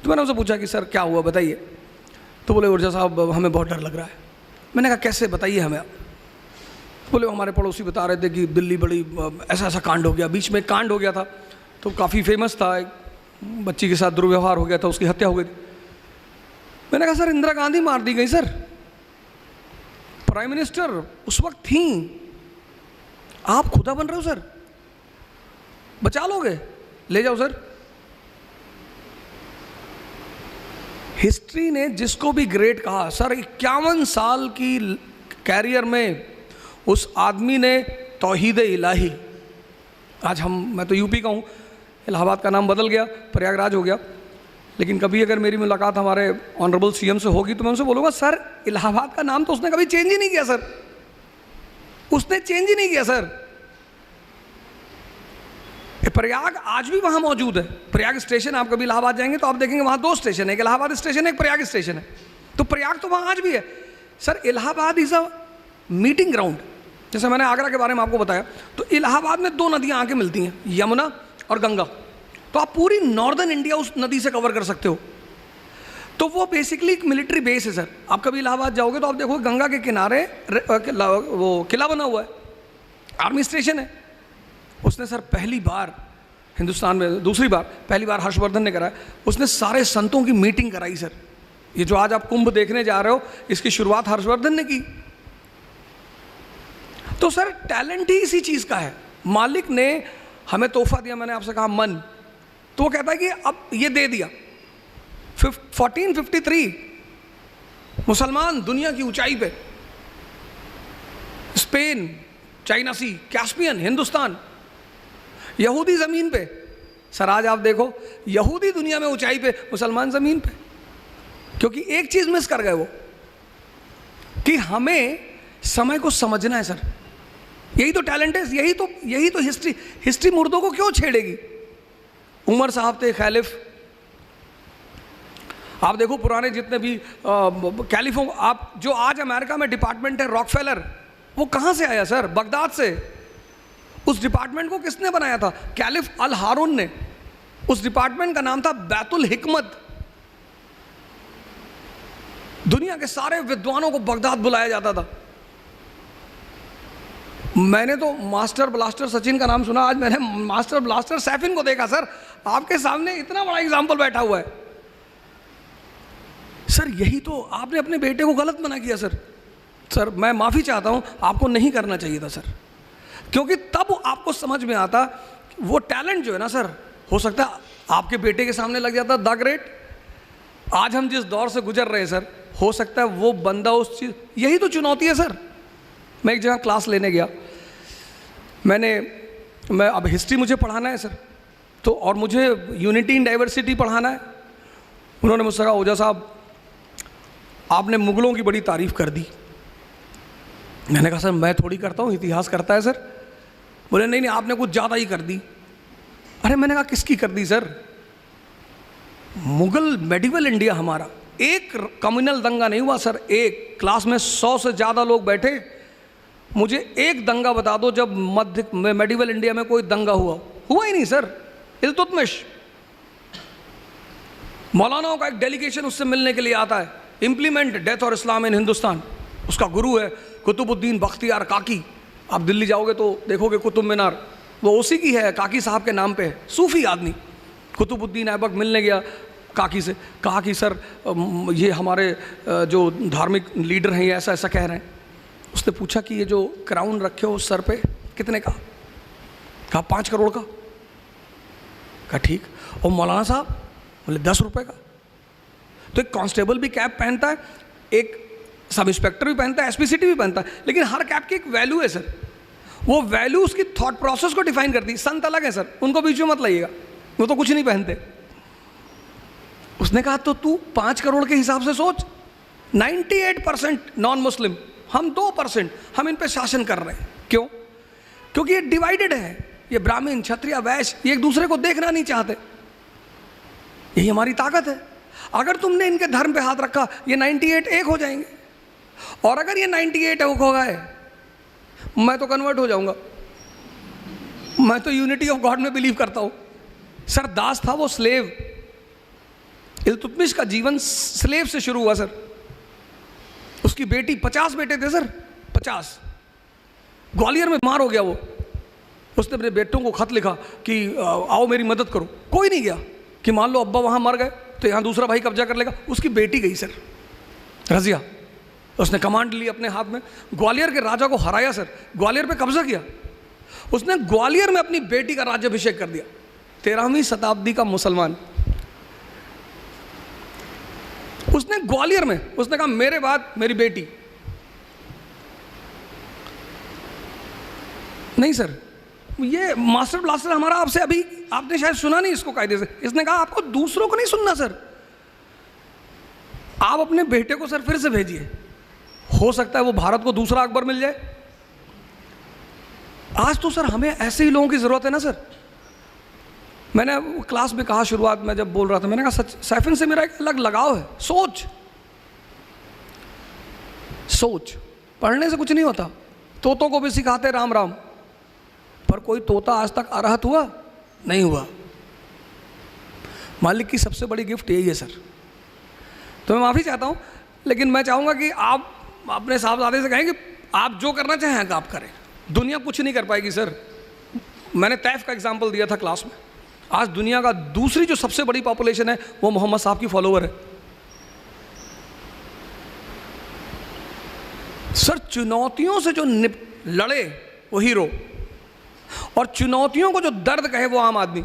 तो मैंने उनसे पूछा कि सर क्या हुआ बताइए। तो बोले ऊर्जा साहब हमें बहुत डर लग रहा है। मैंने कहा कैसे बताइए हमें आप। बोले हमारे पड़ोसी बता रहे थे कि दिल्ली बड़ी ऐसा ऐसा कांड हो गया, बीच में कांड हो गया था तो काफ़ी फेमस था, एक बच्ची के साथ दुर्व्यवहार हो गया था, उसकी हत्या हो गई थी। मैंने कहा सर इंदिरा गांधी मार दी गई सर, प्राइम मिनिस्टर उस वक्त थी, आप खुदा बन रहे हो सर, बचा लोगे, ले जाओ सर। हिस्ट्री ने जिसको भी ग्रेट कहा सर, 51 साल की कैरियर में उस आदमी ने तौहीद इलाही, आज मैं तो यूपी का हूँ, इलाहाबाद का नाम बदल गया, प्रयागराज हो गया, लेकिन कभी अगर मेरी मुलाकात हमारे ऑनरेबल सीएम से होगी तो मैं उनसे बोलूँगा सर इलाहाबाद का नाम तो उसने कभी चेंज ही नहीं किया सर, उसने चेंज ही नहीं किया सर। प्रयाग आज भी वहाँ मौजूद है, प्रयाग स्टेशन, आप कभी इलाहाबाद जाएंगे तो आप देखेंगे वहाँ 2 स्टेशन है, एक इलाहाबाद स्टेशन है, एक प्रयाग स्टेशन है। तो प्रयाग तो वहाँ आज भी है sir. Allahabad is a meeting ground. जैसे मैंने आगरा के बारे में आपको बताया, तो इलाहाबाद में 2 नदियाँ आके मिलती हैं, यमुना और गंगा। तो आप पूरी नॉर्दर्न इंडिया उस नदी से कवर कर सकते हो। तो वो बेसिकली एक मिलिट्री बेस है सर। आप कभी इलाहाबाद जाओगे तो आप देखोगे गंगा के किनारे वो किला बना हुआ है, आर्मी स्टेशन है। उसने सर पहली बार हिंदुस्तान में, दूसरी बार, पहली बार हर्षवर्धन ने कराया, उसने सारे संतों की मीटिंग कराई सर। ये जो आज आप कुंभ देखने जा रहे हो, इसकी शुरुआत हर्षवर्धन ने की। तो सर टैलेंट ही इसी चीज़ का है। मालिक ने हमें तोहफा दिया, मैंने आपसे कहा मन, तो वो कहता है कि अब ये दे दिया। 1453 मुसलमान दुनिया की ऊंचाई पे, स्पेन, चाइना सी, कैस्पियन, हिंदुस्तान, यहूदी ज़मीन पे। सर आज आप देखो यहूदी दुनिया में ऊंचाई पे, मुसलमान ज़मीन पे। क्योंकि एक चीज़ मिस कर गए वो, कि हमें समय को समझना है सर। यही तो टैलेंट है, यही तो हिस्ट्री मुर्दों को क्यों छेड़ेगी। उमर साहब थे खैलिफ, आप देखो पुराने जितने भी कैलिफों, आप जो आज अमेरिका में डिपार्टमेंट है रॉकफेलर, वो कहाँ से आया सर? बगदाद से। उस डिपार्टमेंट को किसने बनाया था? कैलिफ अल हारून ने। उस डिपार्टमेंट का नाम था बैतुल हिकमत। दुनिया के सारे विद्वानों को बगदाद बुलाया जाता था। मैंने तो मास्टर ब्लास्टर सचिन का नाम सुना, आज मैंने मास्टर ब्लास्टर सैफिन को देखा सर। आपके सामने इतना बड़ा एग्जाम्पल बैठा हुआ है सर। यही तो आपने अपने बेटे को गलत मना किया सर। सर मैं माफ़ी चाहता हूँ, आपको नहीं करना चाहिए था सर, क्योंकि तब आपको समझ में आता वो टैलेंट जो है ना सर, हो सकता है आपके बेटे के सामने लग जाता द ग्रेट। आज हम जिस दौर से गुजर रहे हैं सर, हो सकता है वो बंदा उस चीज़, यही तो चुनौती है सर। मैं एक जगह क्लास लेने गया, मैं अब हिस्ट्री मुझे पढ़ाना है सर, तो और मुझे यूनिटी इन डाइवर्सिटी पढ़ाना है। उन्होंने मुझसे कहा ओझा साहब आपने मुगलों की बड़ी तारीफ़ कर दी। मैंने कहा सर मैं थोड़ी करता हूँ, इतिहास करता है सर। बोले नहीं नहीं आपने कुछ ज़्यादा ही कर दी। अरे मैंने कहा किसकी कर दी सर? मुगल मेडिवल इंडिया हमारा, एक कम्युनल दंगा नहीं हुआ सर। एक क्लास में 100 से ज़्यादा लोग बैठे, मुझे एक दंगा बता दो जब मध्य मेडिवल इंडिया में कोई दंगा हुआ ही नहीं सर। इल्तुतमिश, मौलानाओं का एक डेलीगेशन उससे मिलने के लिए आता है। इम्प्लीमेंट डेथ और इस्लाम इन हिंदुस्तान, उसका गुरु है कुतुबुद्दीन बख्तियार काकी। आप दिल्ली जाओगे तो देखोगे कुतुब मीनार, वो उसी की है, काकी साहब के नाम पे है। सूफी आदमी कुतुबुद्दीन ऐबक मिलने गया काकी से, कहा कि सर ये हमारे जो धार्मिक लीडर हैं ये ऐसा ऐसा कह रहे हैं। उसने पूछा कि ये जो क्राउन रखे हो सर पे कितने का? कहा 5 करोड़ का। कहा ठीक। और मौलाना साहब? बोले 10 रुपये का। तो एक कांस्टेबल भी कैप पहनता है, एक सब इंस्पेक्टर भी पहनता है, एसपीसीटी भी पहनता है, लेकिन हर कैप की एक वैल्यू है सर। वो वैल्यू उसकी थॉट प्रोसेस को डिफाइन करती है। संत अलग है सर, उनको बीच में मत लाइएगा, वो तो कुछ नहीं पहनते। उसने कहा तो तू 5 करोड़ के हिसाब से सोच, 98% नॉन मुस्लिम, हम 2%, हम इन पे शासन कर रहे हैं। क्यों? क्योंकि ये डिवाइडेड है। ये ब्राह्मण, क्षत्रिय, वैश्य, ये एक दूसरे को देखना नहीं चाहते। यही हमारी ताकत है। अगर तुमने इनके धर्म पे हाथ रखा, ये 98 एक हो जाएंगे, और अगर ये 98 एक हो गए, मैं तो कन्वर्ट हो जाऊंगा। मैं तो यूनिटी ऑफ गॉड में बिलीव करता हूं। सर दास था वो स्लेव, इल्तुतमिश का जीवन स्लेव से शुरू हुआ सर। उसकी बेटी, 50 बेटे थे सर, 50। ग्वालियर में मार हो गया वो। उसने अपने बेटों को खत लिखा कि आओ मेरी मदद करो। कोई नहीं गया कि मान लो अब्बा वहाँ मर गए तो यहाँ दूसरा भाई कब्जा कर लेगा। उसकी बेटी गई सर, रजिया। उसने कमांड ली अपने हाथ में, ग्वालियर के राजा को हराया सर, ग्वालियर पे कब्जा किया। उसने ग्वालियर में अपनी बेटी का राज्याभिषेक कर दिया। 13वीं शताब्दी का मुसलमान। उसने ग्वालियर में, उसने कहा मेरे बाद मेरी बेटी। नहीं सर, ये मास्टर ब्लास्टर हमारा आपसे अभी आपने शायद सुना नहीं इसको कायदे से। इसने कहा आपको दूसरों को नहीं सुनना सर, आप अपने बेटे को सर फिर से भेजिए, हो सकता है वो भारत को दूसरा अकबर मिल जाए। आज तो सर हमें ऐसे ही लोगों की जरूरत है ना सर। मैंने क्लास में कहा, शुरुआत में जब बोल रहा था, मैंने कहा सच सैफिन से मेरा एक अलग लगाव है। सोच पढ़ने से कुछ नहीं होता। तोतों को भी सिखाते राम राम, पर कोई तोता आज तक अरहत हुआ नहीं हुआ। मालिक की सबसे बड़ी गिफ्ट यही है सर। तो मैं माफ़ी चाहता हूँ, लेकिन मैं चाहूँगा कि आप अपने साहबजादे से कहें कि आप जो करना चाहें आप करें। दुनिया कुछ नहीं कर पाएगी सर। मैंने तैफ का एग्जाम्पल दिया था क्लास में। आज दुनिया का दूसरी जो सबसे बड़ी पॉपुलेशन है वो मोहम्मद साहब की फॉलोवर है सर। चुनौतियों से जो लड़े वो हीरो, और चुनौतियों को जो दर्द कहे वो आम आदमी।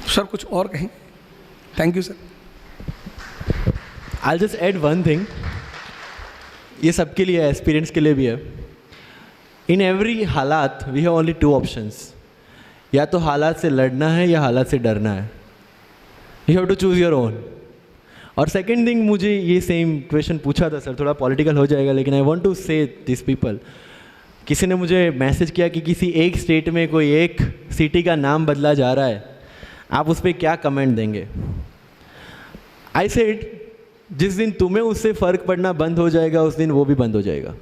सर कुछ और कहें? Thank you sir. I'll just add one thing. ये सबके लिए है, एक्सपीरियंस के लिए भी है। इन एवरी हालात वी हैव ओनली 2 ऑप्शंस। या तो हालात से लड़ना है या हालात से डरना है। You have to choose your own. और सेकेंड थिंग, मुझे ये सेम क्वेश्चन पूछा था सर, थोड़ा पॉलिटिकल हो जाएगा, लेकिन आई वांट टू से दिस पीपल। किसी ने मुझे मैसेज किया कि किसी एक स्टेट में कोई एक सिटी का नाम बदला जा रहा है, आप उस पर क्या कमेंट देंगे? आई सेड जिस दिन तुम्हें उससे फ़र्क पड़ना बंद हो जाएगा उस दिन वो भी बंद हो जाएगा।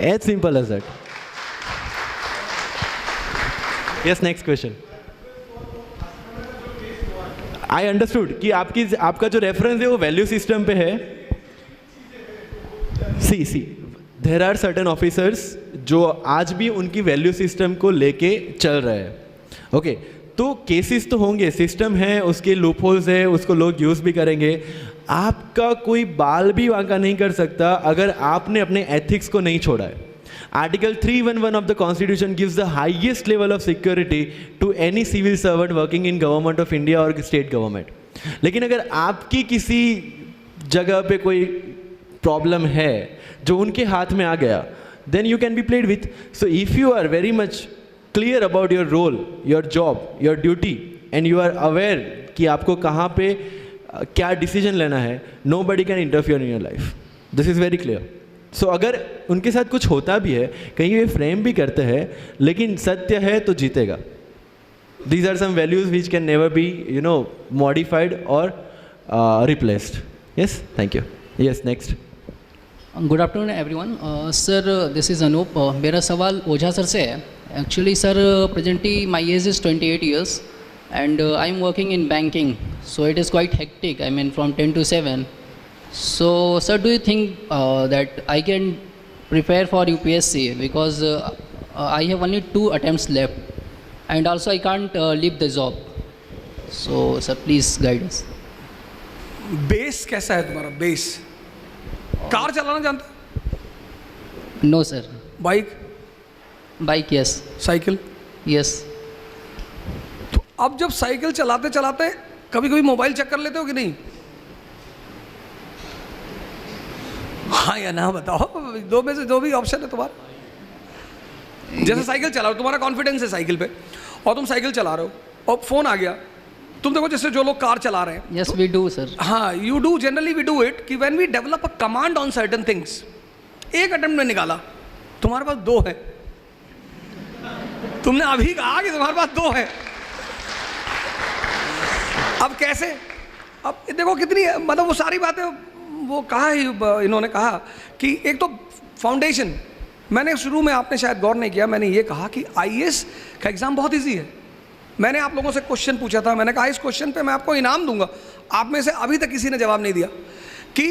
As simple as that. Yes, next question. I understood कि आपका जो रेफरेंस है वो वैल्यू सिस्टम पे है। सी देयर आर सर्टेन ऑफिसर्स जो आज भी उनकी वैल्यू सिस्टम को लेके चल रहे हैं। ओके, तो केसेस तो होंगे, सिस्टम है, उसके लूप होल्स है, उसको लोग यूज़ भी करेंगे। आपका कोई बाल भी वांका नहीं कर सकता अगर आपने अपने एथिक्स को नहीं छोड़ा है। Article 311 of the Constitution gives the highest level of security to any civil servant working in government of India or state government. लेकिन अगर आपकी किसी जगह पे कोई प्रॉब्लम है जो उनके हाथ में आ गया, then you can be played with. So if you are very much clear about your role, your job, your duty, and you are aware कि आपको कहाँ पे क्या डिसीजन लेना है, nobody can interfere in your life. This is very clear. सो अगर उनके साथ कुछ होता भी है, कहीं वे फ्रेम भी करते हैं, लेकिन सत्य है तो जीतेगा। These are some values which can never be modified और replaced. Yes, thank you. Yes, next. Good afternoon everyone. Sir this is Anoop. मेरा सवाल ओझा सर से है। Actually sir presently my age is 28 years and I am working in banking, so it is quite hectic, I mean from 10 to 7. So, sir, do you think that I can prepare for UPSC because I have only 2 attempts left, and also I can't leave the job. So, sir, please guide us. Base कैसा है तुम्हारा? Base car चलाना जानता? No, sir. Bike? Bike, yes. Cycle? Yes. तो अब जब cycle चलाते चलाते कभी कभी मोबाइल चेक कर लेते हो कि नहीं? हाँ या ना बताओ, 2 में से जो भी ऑप्शन है तुम्हारा। जैसे साइकिल चला रहे हो, तुम्हारा कॉन्फिडेंस है साइकिल पे, और तुम साइकिल चला रहे हो और फोन आ गया। तुम देखो जैसे जो लोग कार चला रहे हैं। Yes, we do, sir. हाँ, you do, generally we do it कि when we develop a command on certain things. एक अटेम्प्ट में निकाला, तुम्हारे पास 2 है, तुमने अभी कहा कि तुम्हारे पास 2 है। अब कैसे? अब देखो कितनी, मतलब वो सारी बातें वो कहा ही, इन्होंने कहा कि एक तो फाउंडेशन, मैंने शुरू में, आपने शायद गौर नहीं किया, मैंने ये कहा कि आईएएस का एग्ज़ाम बहुत इजी है। मैंने आप लोगों से क्वेश्चन पूछा था, मैंने कहा इस क्वेश्चन पे मैं आपको इनाम दूंगा। आप में से अभी तक किसी ने जवाब नहीं दिया कि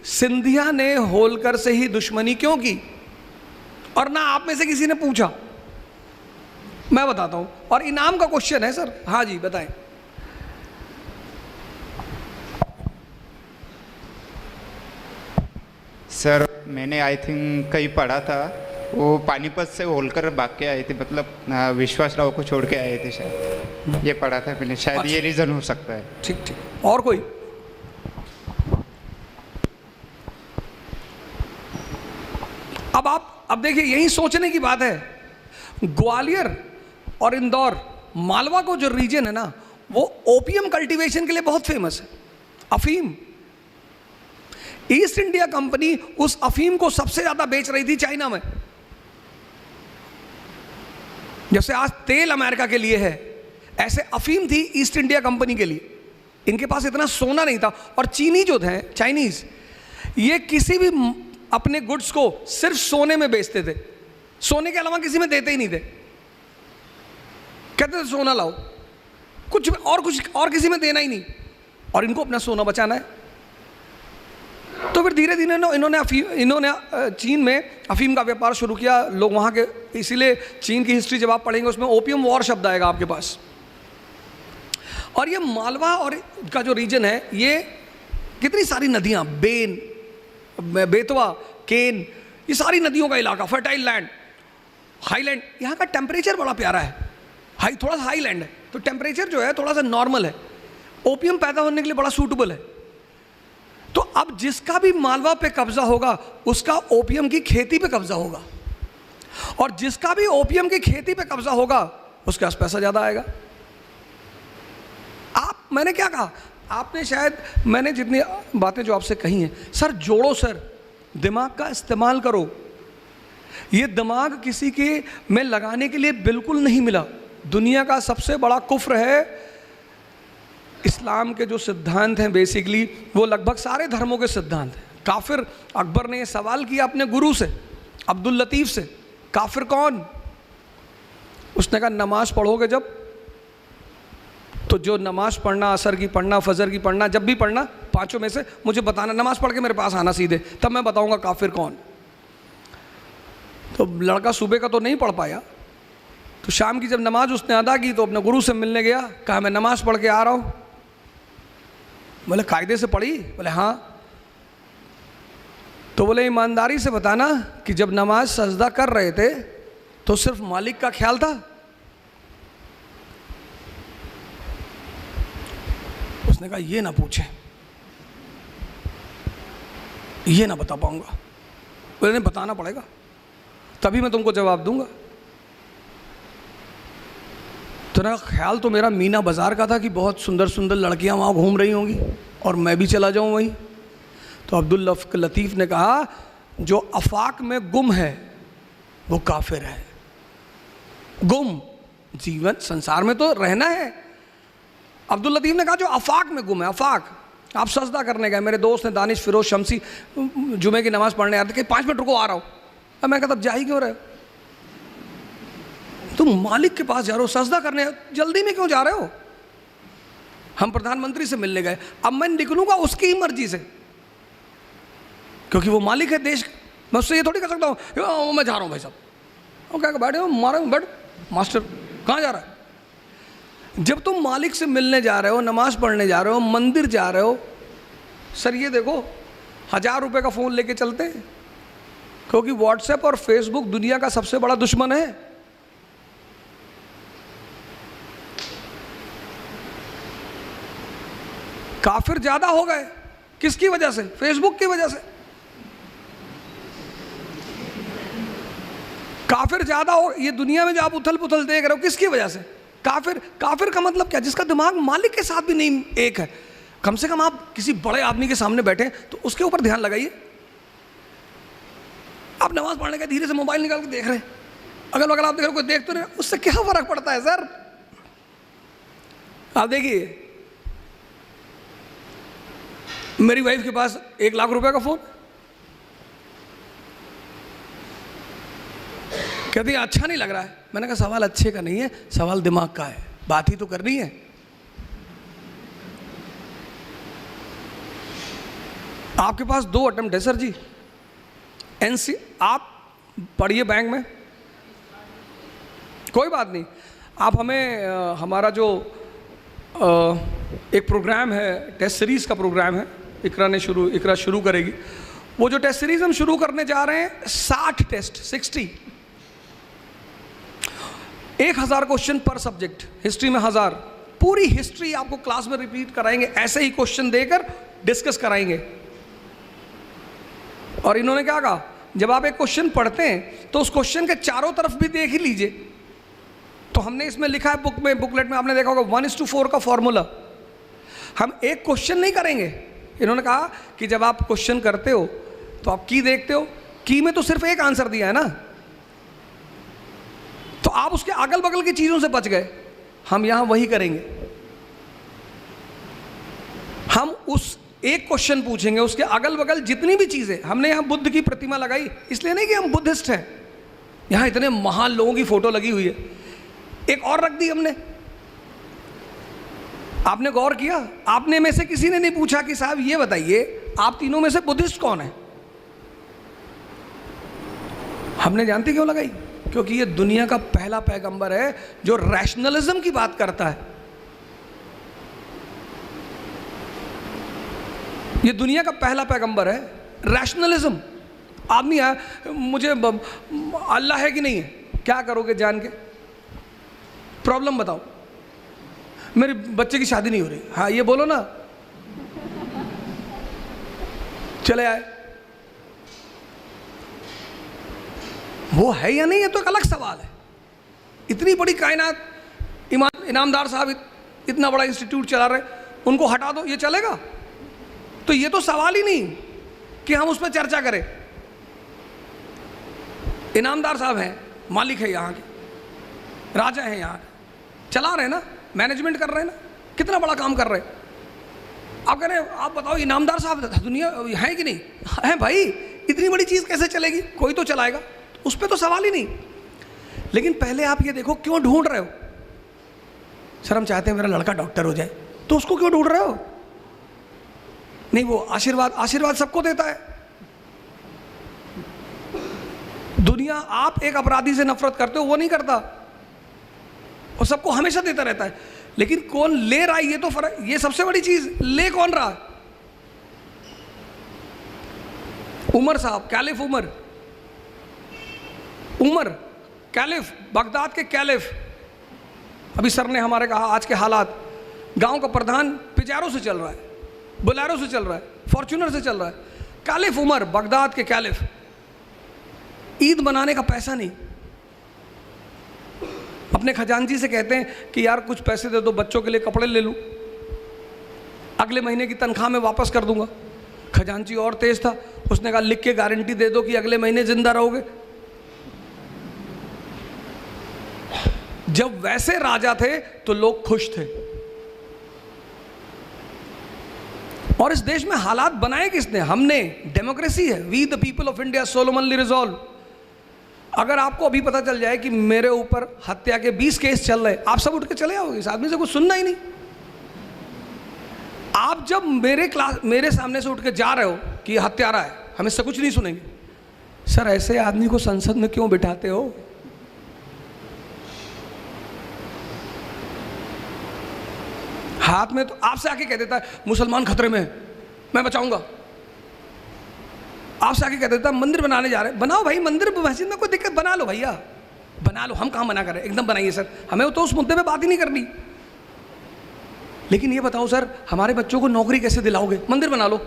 सिंधिया ने होलकर से ही दुश्मनी क्यों की, और ना आप में से किसी ने पूछा। मैं बताता हूं, और इनाम का क्वेश्चन है सर। हाँ जी बताएं। सर मैंने आई थिंक कहीं पढ़ा था, वो पानीपत से होलकर भाग के आए थे, मतलब विश्वासराव को छोड़ के आए थे शायद, ये पढ़ा था मैंने, शायद ये रीज़न हो सकता है। ठीक ठीक। और कोई? अब देखिए, यही सोचने की बात है। ग्वालियर और इंदौर, मालवा को जो रीजन है ना, वो ओपियम कल्टीवेशन के लिए बहुत फेमस है, अफीम। ईस्ट इंडिया कंपनी उस अफीम को सबसे ज्यादा बेच रही थी चाइना में। जैसे आज तेल अमेरिका के लिए है, ऐसे अफीम थी ईस्ट इंडिया कंपनी के लिए। इनके पास इतना सोना नहीं था। और चीनी जो थे, चाइनीज, ये किसी भी अपने गुड्स को सिर्फ सोने में बेचते थे, सोने के अलावा किसी में देते ही नहीं थे। कहते थे सोना लाओ, कुछ और किसी में देना ही नहीं, और इनको अपना सोना बचाना है। तो फिर धीरे धीरे इन्होंने चीन में अफीम का व्यापार शुरू किया। लोग वहाँ के, इसीलिए चीन की हिस्ट्री जब आप पढ़ेंगे उसमें ओपियम वॉर शब्द आएगा आपके पास। और ये मालवा और का जो रीजन है, ये कितनी सारी नदियाँ, बेतवा, केन, ये सारी नदियों का इलाका, फर्टाइल लैंड, हाईलैंड। यहाँ का टेम्परेचर बड़ा प्यारा है, थोड़ा सा हाईलैंड है, तो टेम्परेचर जो है थोड़ा सा नॉर्मल है, ओपियम पैदा होने के लिए बड़ा सूटेबल है। तो अब जिसका भी मालवा पे कब्जा होगा, उसका ओपियम की खेती पे कब्जा होगा, और जिसका भी ओपियम की खेती पे कब्जा होगा, उसके पास पैसा ज़्यादा आएगा। मैंने क्या कहा, आपने शायद, मैंने जितनी बातें जो आपसे कही हैं, सर जोड़ो, सर दिमाग का इस्तेमाल करो। ये दिमाग किसी के में लगाने के लिए बिल्कुल नहीं मिला। दुनिया का सबसे बड़ा कुफ्र है, इस्लाम के जो सिद्धांत हैं बेसिकली, वो लगभग सारे धर्मों के सिद्धांत हैं। काफिर, अकबर ने सवाल किया अपने गुरु से, अब्दुल लतीफ़ से, काफिर कौन? उसने कहा नमाज पढ़ोगे जब, तो जो नमाज पढ़ना, असर की पढ़ना, फजर की पढ़ना, जब भी पढ़ना, पांचों में से मुझे बताना, नमाज पढ़ के मेरे पास आना सीधे, तब मैं बताऊंगा काफिर कौन। तो लड़का सुबह का तो नहीं पढ़ पाया, तो शाम की जब नमाज उसने अदा की तो अपने गुरु से मिलने गया। कहा मैं नमाज पढ़ के आ रहा हूँ। बोले कायदे से पढ़ी? बोले हाँ। तो बोले ईमानदारी से बताना कि जब नमाज सजदा कर रहे थे तो सिर्फ मालिक का ख्याल था? उसने कहा ये ना पूछे, ये ना बता पाऊंगा। बोले नहीं, बताना पड़ेगा, तभी मैं तुमको जवाब दूंगा। तो ना ख्याल तो मेरा मीना बाज़ार का था कि बहुत सुंदर सुंदर लड़कियां वहाँ घूम रही होंगी और मैं भी चला जाऊँ वहीं। तो अब्दुल लतीफ़ ने कहा जो अफाक में गुम है वो काफिर है। गुम, जीवन संसार में तो रहना है। अब्दुल लतीफ़ ने कहा जो अफाक में गुम है, अफाक, आप सजदा करने गए, मेरे दोस्त ने दानिश फिरोज शमसी जुमे की नमाज़ पढ़ने आते कि 5 मिनट रुको आ रहा हूँ। अब मैं कहता अब जा ही क्यों रहे हो, तुम मालिक के पास जा रहे हो, सजदा करने, जल्दी में क्यों जा रहे हो? हम प्रधानमंत्री से मिलने गए, अब मैं निकलूंगा उसकी ही मर्जी से, क्योंकि वो मालिक है देश। मैं उससे ये थोड़ी कर सकता हूँ मैं जा रहा हूँ भाई साहब, वो क्या बैठे हो, मारा बैठ, मास्टर कहाँ जा रहा है? जब तुम मालिक से मिलने जा रहे हो, नमाज पढ़ने जा रहे हो, मंदिर जा रहे हो, सर ये देखो 1000 रुपये का फ़ोन लेके चलते हैं, क्योंकि व्हाट्सएप और फेसबुक दुनिया का सबसे बड़ा दुश्मन है। काफिर ज्यादा हो गए, किसकी वजह से? फेसबुक की वजह से। काफिर ज्यादा हो, ये दुनिया में जो आप उथल पुथल देख रहे हो, किसकी वजह से? काफिर। काफिर का मतलब क्या? जिसका दिमाग मालिक के साथ भी नहीं एक है। कम से कम आप किसी बड़े आदमी के सामने बैठे तो उसके ऊपर ध्यान लगाइए। आप नमाज पढ़ने का धीरे से मोबाइल निकाल के देख रहे हैं, अगल बगल आप देख रहे हो, कोई देख तो नहीं, उससे क्या फर्क पड़ता है सर? आप देखिए, मेरी वाइफ के पास 1 लाख रुपए का फोन, कहती है अच्छा नहीं लग रहा है। मैंने कहा सवाल अच्छे का नहीं है, सवाल दिमाग का है, बात ही तो करनी है। आपके पास 2 अटेम्प्ट है सर जी, एनसी आप पढ़िए बैंक में, कोई बात नहीं। आप हमें हमारा जो एक प्रोग्राम है, टेस्ट सीरीज़ का प्रोग्राम है, इकरा शुरू करेगी। वो जो टेस्ट सीरीज़ हम शुरू करने जा रहे हैं, 60 टेस्ट, 60, 1000 क्वेश्चन पर सब्जेक्ट, हिस्ट्री में 1000, पूरी हिस्ट्री आपको क्लास में रिपीट कराएंगे, ऐसे ही क्वेश्चन देकर डिस्कस कराएंगे। और इन्होंने क्या कहा, जब आप एक क्वेश्चन पढ़ते हैं तो उस क्वेश्चन के चारों तरफ भी देख ही लीजिए। तो हमने इसमें लिखा है बुकलेट में आपने देखा होगा 1:4 का फॉर्मूला। हम एक क्वेश्चन नहीं करेंगे, इन्होंने कहा कि जब आप क्वेश्चन करते हो तो आप की देखते हो, की में तो सिर्फ एक आंसर दिया है ना, तो आप उसके अगल बगल की चीजों से बच गए। हम यहां वही करेंगे, हम उस एक क्वेश्चन पूछेंगे, उसके अगल बगल जितनी भी चीजें, हमने यहां बुद्ध की प्रतिमा लगाई इसलिए नहीं कि हम बुद्धिस्ट हैं, यहां इतने महान लोगों की फोटो लगी हुई है, एक और रख दी हमने। आपने गौर किया, आपने में से किसी ने नहीं पूछा कि साहब ये बताइए आप तीनों में से बुद्धिस्ट कौन है? हमने जानते क्यों लगाई? क्योंकि ये दुनिया का पहला पैगंबर है जो रैशनलिज्म की बात करता है। ये दुनिया का पहला पैगंबर है, रैशनलिज्म। आदमी है, मुझे अल्लाह है कि नहीं है, क्या करोगे जान के? प्रॉब्लम बताओ, मेरे बच्चे की शादी नहीं हो रही, हाँ ये बोलो ना, चले आए, वो है या नहीं है तो एक अलग सवाल है। इतनी बड़ी कायनात, इनामदार साहब इतना बड़ा इंस्टीट्यूट चला रहे, उनको हटा दो, ये चलेगा? तो ये तो सवाल ही नहीं कि हम उस पर चर्चा करें। इनामदार साहब हैं, मालिक है यहाँ के, राजा हैं यहाँ के, चला रहे ना, मैनेजमेंट कर रहे हैं ना, कितना बड़ा काम कर रहे हैं। आप कह रहे हैं, आप बताओ इनामदार साहब दुनिया है कि नहीं है? भाई इतनी बड़ी चीज़ कैसे चलेगी? कोई तो चलाएगा, उस पर तो सवाल ही नहीं। लेकिन पहले आप ये देखो क्यों ढूंढ रहे हो? सर हम चाहते हैं मेरा लड़का डॉक्टर हो जाए, तो उसको क्यों ढूंढ रहे हो? नहीं, वो आशीर्वाद सबको देता है। दुनिया, आप एक अपराधी से नफरत करते हो, वो नहीं करता, और सबको हमेशा देता रहता है। लेकिन कौन ले रहा है, ये तो फर्क, ये सबसे बड़ी चीज, ले कौन रहा? उमर साहब, कैलिफ उमर कैलिफ, बगदाद के कैलिफ। अभी सर ने हमारे कहा आज के हालात, गांव का प्रधान पिजारो से चल रहा है, बोलेरो से चल रहा है, फॉर्च्यूनर से चल रहा है। कैलिफ उमर, बगदाद के कैलिफ, ईद मनाने का पैसा नहीं। अपने खजांची से कहते हैं कि यार कुछ पैसे दे दो, बच्चों के लिए कपड़े ले लूं, अगले महीने की तनख्वाह में वापस कर दूंगा। खजांची और तेज था, उसने कहा लिख के गारंटी दे दो कि अगले महीने जिंदा रहोगे। जब वैसे राजा थे तो लोग खुश थे। और इस देश में हालात बनाए किसने? हमने। डेमोक्रेसी है, we the people of India solemnly resolve. अगर आपको अभी पता चल जाए कि मेरे ऊपर हत्या के 20 केस चल रहे, आप सब उठ के चले आओगे, इस आदमी से कुछ सुनना ही नहीं। आप जब मेरे सामने से उठ के जा रहे हो कि हत्यारा है, हम इससे कुछ नहीं सुनेंगे। सर ऐसे आदमी को संसद में क्यों बिठाते हो? हाथ में तो आपसे आके कह देता है मुसलमान खतरे में है, मैं बचाऊंगा। आपसे आके कह देता है मंदिर बनाने जा रहे हैं, बनाओ भाई मंदिर, मस्जिद में कोई दिक्कत, बना लो भैया, बना लो, हम कहाँ मना कर रहे हैं, एकदम बनाइए सर, हमें तो उस मुद्दे पे बात ही नहीं करनी। लेकिन ये बताओ सर, हमारे बच्चों को नौकरी कैसे दिलाओगे? मंदिर बना लो,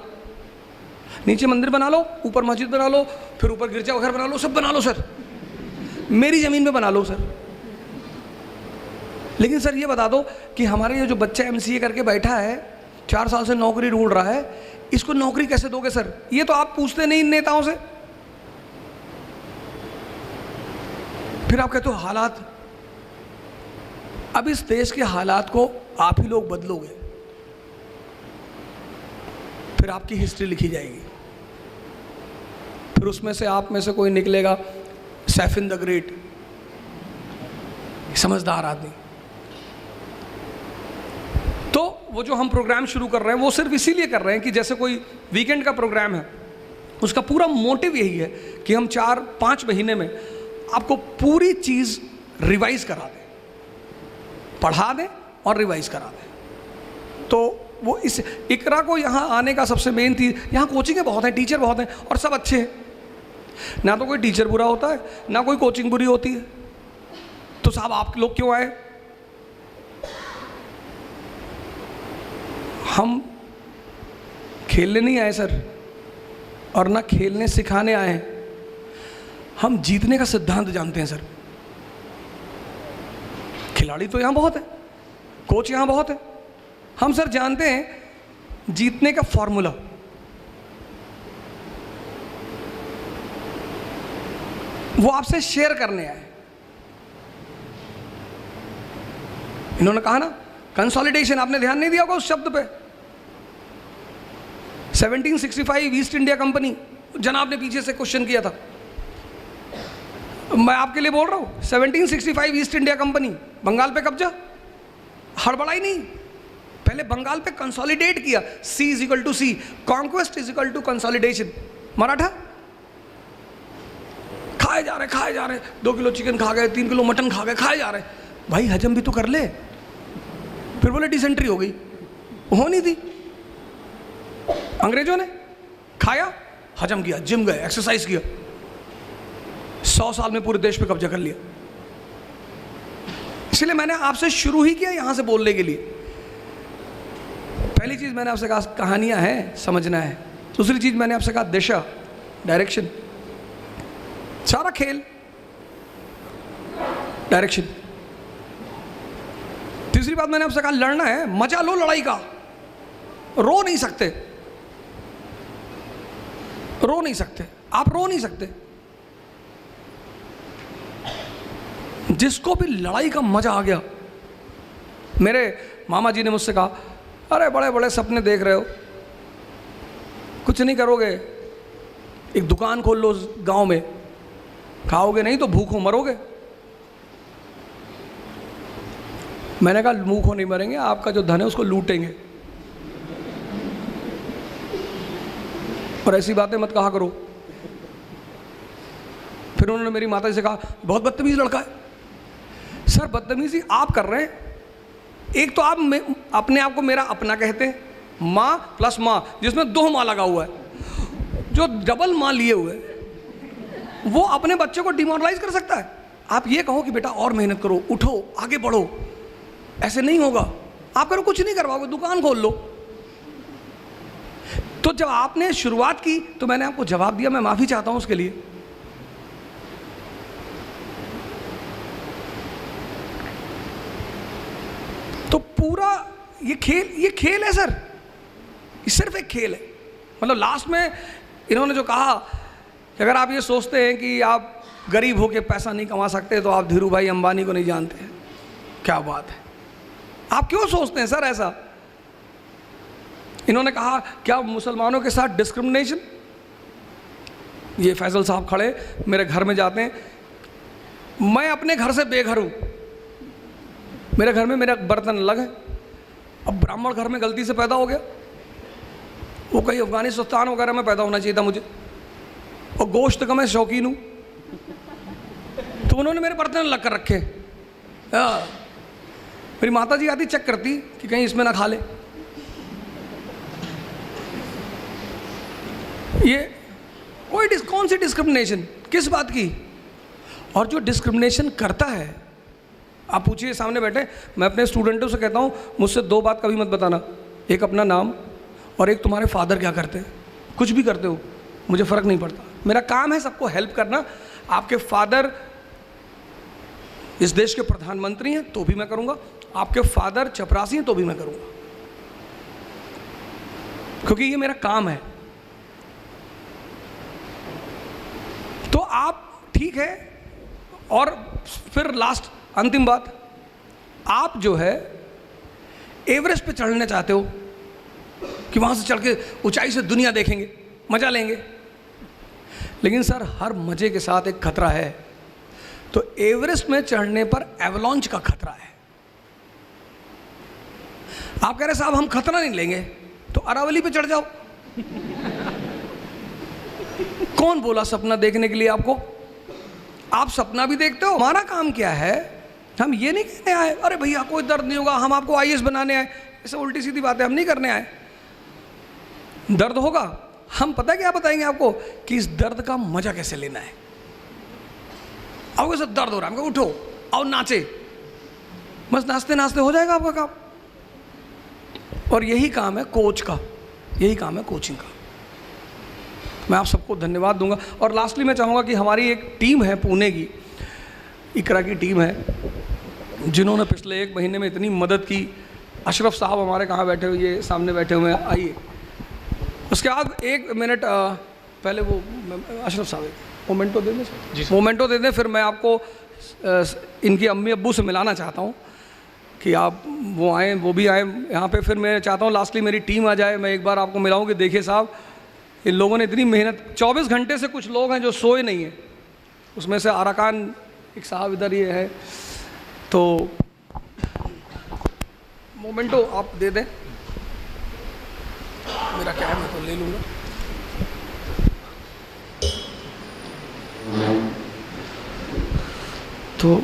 नीचे मंदिर बना लो, ऊपर मस्जिद बना लो, फिर ऊपर गिरजा घर बना लो, सब बना लो सर, मेरी ज़मीन पे बना लो सर। लेकिन सर ये बता दो कि हमारे ये जो बच्चा MCA करके बैठा है, 4 साल से नौकरी ढूंढ रहा है, इसको नौकरी कैसे दोगे सर? ये तो आप पूछते नहीं इन नेताओं से। फिर आप कहते हो हालात, अब इस देश के हालात को आप ही लोग बदलोगे, फिर आपकी हिस्ट्री लिखी जाएगी, फिर उसमें से आप में से कोई निकलेगा सैफिन द ग्रेट, समझदार आदमी। तो वो जो हम प्रोग्राम शुरू कर रहे हैं वो सिर्फ इसीलिए कर रहे हैं कि जैसे कोई वीकेंड का प्रोग्राम है, उसका पूरा मोटिव यही है कि हम 4-5 महीने में आपको पूरी चीज़ रिवाइज करा दें, पढ़ा दें और रिवाइज करा दें। तो वो इस इकरा को यहाँ आने का सबसे मेन थी, यहाँ कोचिंगें बहुत हैं, टीचर बहुत हैं और सब अच्छे हैं, ना तो कोई टीचर बुरा होता है ना कोई कोचिंग बुरी होती है। तो साहब आप लोग क्यों आए? हम खेलने नहीं आए सर, और ना खेलने सिखाने आए हैं, हम जीतने का सिद्धांत जानते हैं सर। खिलाड़ी तो यहाँ बहुत है, कोच यहाँ बहुत है, हम सर जानते हैं जीतने का फॉर्मूला। वो आपसे शेयर करने आए। इन्होंने कहा ना कंसोलिडेशन, आपने ध्यान नहीं दिया होगा उस शब्द पे। 1765 ईस्ट इंडिया कंपनी, जनाब ने पीछे से क्वेश्चन किया था, मैं आपके लिए बोल रहा हूं 1765 ईस्ट इंडिया कंपनी, बंगाल पे कब्जा, हड़बड़ाई नहीं, पहले बंगाल पे कंसोलिडेट किया। C = C, conquest = consolidation. Maratha खाए जा रहे 2 किलो चिकन खा गए, 3 किलो मटन खा गए, खाए जा रहे, भाई हजम भी तो कर ले। फिर बोले डिसेंट्री हो गई, होनी थी। अंग्रेजों ने खाया, हजम किया, जिम गए, एक्सरसाइज किया, 100 साल में पूरे देश पे कब्जा कर लिया। इसलिए मैंने आपसे शुरू ही किया यहां से बोलने के लिए। पहली चीज मैंने आपसे कहा कहानियां हैं, समझना है। दूसरी चीज मैंने आपसे कहा दिशा, डायरेक्शन, सारा खेल डायरेक्शन। तीसरी बात मैंने आपसे कहा लड़ना है, मजा लो लड़ाई का, रो नहीं सकते, रो नहीं सकते, आप रो नहीं सकते। जिसको भी लड़ाई का मजा आ गया, मेरे मामा जी ने मुझसे कहा अरे बड़े बड़े सपने देख रहे हो, कुछ नहीं करोगे, एक दुकान खोल लो गांव में, खाओगे नहीं तो भूखों मरोगे। मैंने कहा भूखों नहीं मरेंगे, आपका जो धन है उसको लूटेंगे, और ऐसी बातें मत कहा करो। फिर उन्होंने मेरी माता जी से कहा बहुत बदतमीज लड़का है। सर बदतमीजी आप कर रहे हैं, एक तो आप अपने आप को मेरा अपना कहते हैं, माँ प्लस माँ, जिसमें 2 माँ लगा हुआ है, जो डबल माँ लिए हुए वो अपने बच्चे को डिमोरलाइज कर सकता है। आप ये कहो कि बेटा और मेहनत करो, उठो, आगे बढ़ो, ऐसे नहीं होगा। आप करो कुछ नहीं करवाओगे, दुकान खोल लो। तो जब आपने शुरुआत की तो मैंने आपको जवाब दिया, मैं माफी चाहता हूं उसके लिए। तो पूरा ये खेल है सर, ये सिर्फ एक खेल है। मतलब लास्ट में इन्होंने जो कहा कि अगर आप ये सोचते हैं कि आप गरीब होके पैसा नहीं कमा सकते तो आप धीरू भाई अंबानी को नहीं जानते हैं। क्या बात है, आप क्यों सोचते हैं सर ऐसा? इन्होंने कहा क्या मुसलमानों के साथ डिस्क्रिमिनेशन? ये फैसल साहब खड़े मेरे घर में जाते हैं, मैं अपने घर से बेघर हूँ, मेरे घर में मेरा बर्तन अलग है। अब ब्राह्मण घर में गलती से पैदा हो गया, वो कहीं अफगानिस्तान वगैरह में पैदा होना चाहिए था मुझे, और गोश्त का मैं शौकीन हूँ, तो उन्होंने मेरे बर्तन अलग कर रखे। मेरी माता जी आती चेक करती कि कहीं इसमें ना खा ले। ये कौन सी डिस्क्रिमिनेशन, किस बात की? और जो डिस्क्रिमिनेशन करता है, आप पूछिए सामने बैठे, मैं अपने स्टूडेंटों से कहता हूँ मुझसे 2 बात कभी मत बताना, एक अपना नाम और एक तुम्हारे फादर क्या करते हैं। कुछ भी करते हो मुझे फ़र्क नहीं पड़ता, मेरा काम है सबको हेल्प करना। आपके फादर इस देश के प्रधानमंत्री हैं तो भी मैं करूँगा, आपके फादर चपरासी हैं तो भी मैं करूँगा, क्योंकि ये मेरा काम है। तो आप ठीक है, और फिर लास्ट अंतिम बात, आप जो है एवरेस्ट पे चढ़ने चाहते हो कि वहाँ से चढ़ के ऊंचाई से दुनिया देखेंगे, मज़ा लेंगे, लेकिन सर हर मज़े के साथ एक खतरा है। तो एवरेस्ट में चढ़ने पर एवलॉन्च का खतरा है। आप कह रहे साहब हम खतरा नहीं लेंगे, तो अरावली पे चढ़ जाओ। कौन बोला सपना देखने के लिए आपको? आप सपना भी देखते हो। हमारा काम क्या है, हम ये नहीं कहने आए अरे भैया कोई दर्द नहीं होगा, हम आपको आईएएस बनाने आए, ऐसे उल्टी सीधी बात है, हम नहीं करने आए। दर्द होगा, हम पता क्या बताएंगे आपको कि इस दर्द का मजा कैसे लेना है। आओगे सर दर्द हो रहा है, हमको उठो आओ नाचे, बस नाचते नाचते हो जाएगा आपका काम। और यही काम है कोच का, यही काम है कोचिंग का। मैं आप सबको धन्यवाद दूंगा। और लास्टली मैं चाहूँगा कि हमारी एक टीम है पुणे की, इकरा की टीम है, जिन्होंने पिछले 1 महीने में इतनी मदद की। अशरफ साहब हमारे कहाँ बैठे हुए, ये सामने बैठे हुए हैं, आइए। उसके बाद 1 मिनट पहले वो अशरफ साहब मोमेंटो दे दें, मोमेंटो दे दें, फिर मैं आपको इनकी अम्मी अब्बू से मिलाना चाहता हूँ कि आप वो आएँ, वो भी आएँ यहाँ पे। फिर मैं चाहता हूँ लास्टली मेरी टीम आ जाए, मैं एक बार आपको मिलाऊँ कि देखिए साहब इन लोगों ने इतनी मेहनत, 24 घंटे से कुछ लोग हैं जो सोए नहीं हैं, उसमें से अराकान एक साहब इधर ये है। तो मोमेंटो आप दे दें, मेरा क्या है मैं तो ले लूँगा। तो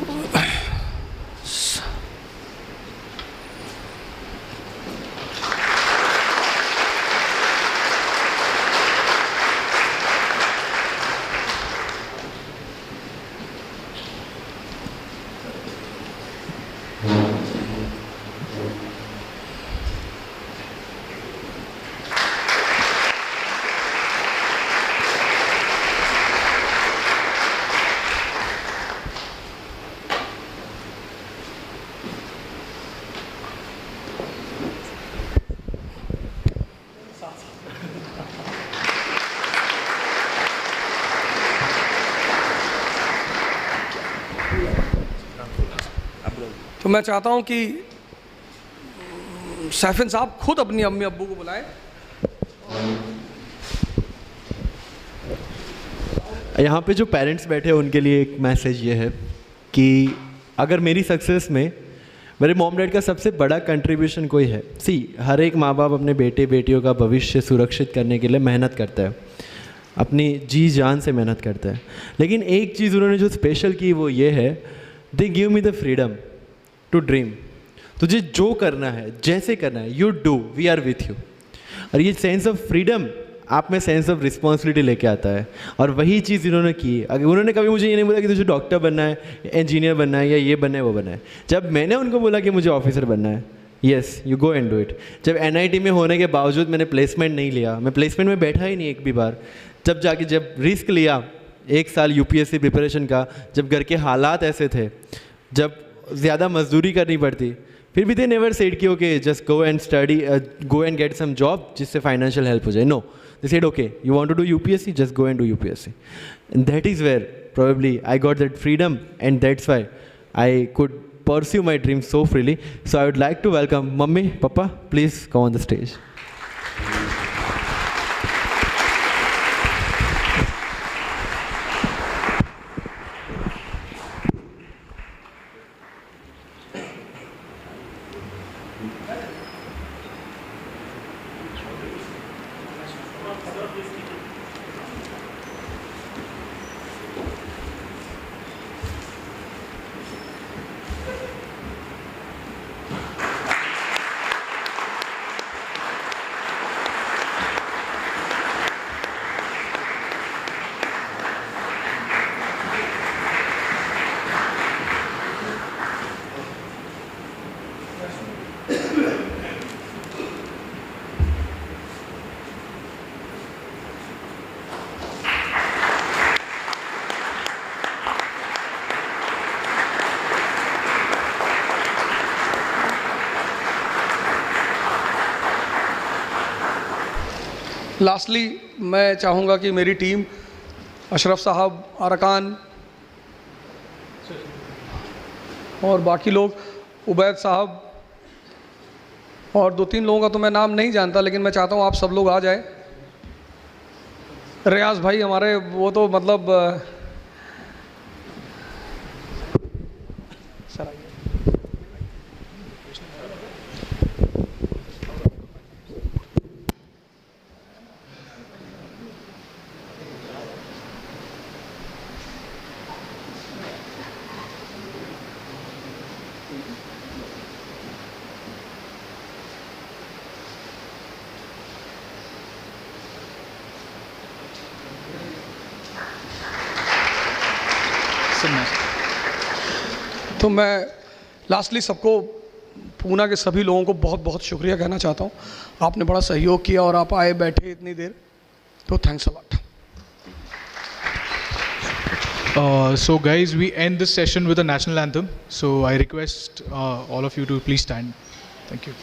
तो मैं चाहता हूं कि सैफिन साहब खुद अपनी अम्मी अब्बू को बुलाएं। यहाँ पे जो पेरेंट्स बैठे हैं उनके लिए एक मैसेज ये है कि अगर मेरी सक्सेस में मेरे मॉम डैड का सबसे बड़ा कंट्रीब्यूशन कोई है, हर एक माँ बाप अपने बेटे बेटियों का भविष्य सुरक्षित करने के लिए मेहनत करता है, अपनी जी जान से मेहनत करता है, लेकिन एक चीज़ उन्होंने जो स्पेशल की वो ये है, they give me the freedom to dream. तुझे जो करना है, जैसे करना है, you do, we are with you. और ये सेंस ऑफ फ्रीडम आप में सेंस ऑफ रिस्पॉन्सिबिलिटी लेके आता है, और वही चीज़ इन्होंने की। अगर उन्होंने कभी मुझे ये नहीं बोला कि तुझे डॉक्टर बनना है, इंजीनियर बनना है, या ये बनना है वो बनना है। जब मैंने उनको बोला कि मुझे ऑफिसर बनना है, yes you go and do it. जब NIT में होने के बावजूद मैंने प्लेसमेंट नहीं लिया, मैं प्लेसमेंट में बैठा ही नहीं एक भी बार, जब रिस्क लिया 1 साल UPSC प्रिपरेशन का, जब घर के हालात ऐसे थे, जब ज़्यादा मजदूरी करनी पड़ती, फिर भी दे नेवर सेड कि okay just go and study, go and get some job जिससे फाइनेंशियल हेल्प हो जाए। No, they said okay you want to do UPSC, just go and do UPSC। And that is where probably I got that freedom, and that's why I could pursue my dreams so freely. So I would like to welcome Mummy, Papa, please come on the stage. Lastly मैं चाहूँगा कि मेरी team, Ashraf साहब, अरकान, और बाकी लोग उबैद साहब और 2-3 लोगों का तो मैं नाम नहीं जानता, लेकिन मैं चाहता हूँ आप सब लोग आ जाए। रियाज भाई हमारे वो तो मतलब सर आइए। तो मैं लास्टली सबको, पूना के सभी लोगों को बहुत बहुत शुक्रिया कहना चाहता हूँ। आपने बड़ा सहयोग किया और आप आए बैठे इतनी देर, तो thanks a lot. So guys, we end this session with a national anthem. So I request all of you to please stand. Thank you.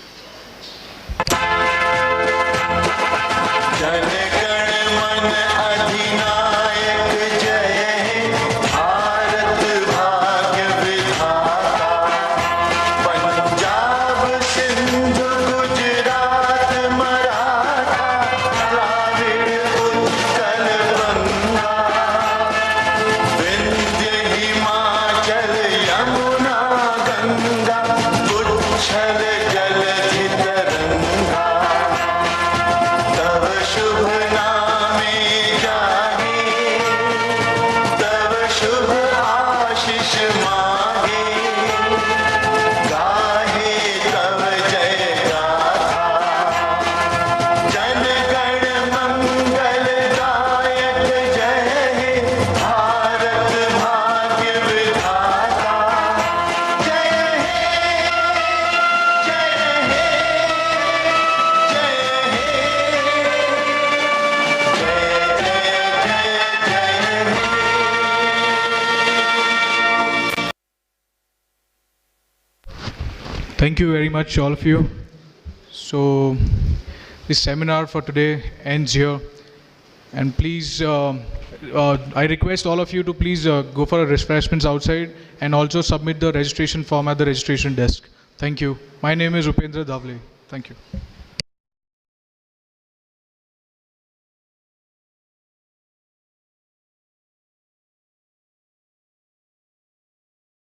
Jana Gana मन अधिनायक जय हे, भारत भाग्य विधाता। पंजाब सिंधु गुजरात मराठा, द्राविड़ उत्कल बंगा। विंध्य हिमाचल यमुना गंगा, उच्छल जलधि तरंगा। तव शुभ नामे जागे, तव शुभ आशीष मांगे। गाहे तव जय गाथा, जन गण मंगल दायक जय हे, भारत भाग्य विधाता। जय हे, जय हे, जय हे। Thank you very much, all of you. So this seminar for today ends here. And please, I request all of you to please go for refreshments outside and also submit the registration form at the registration desk. Thank you. My name is Upendra Davle. Thank you.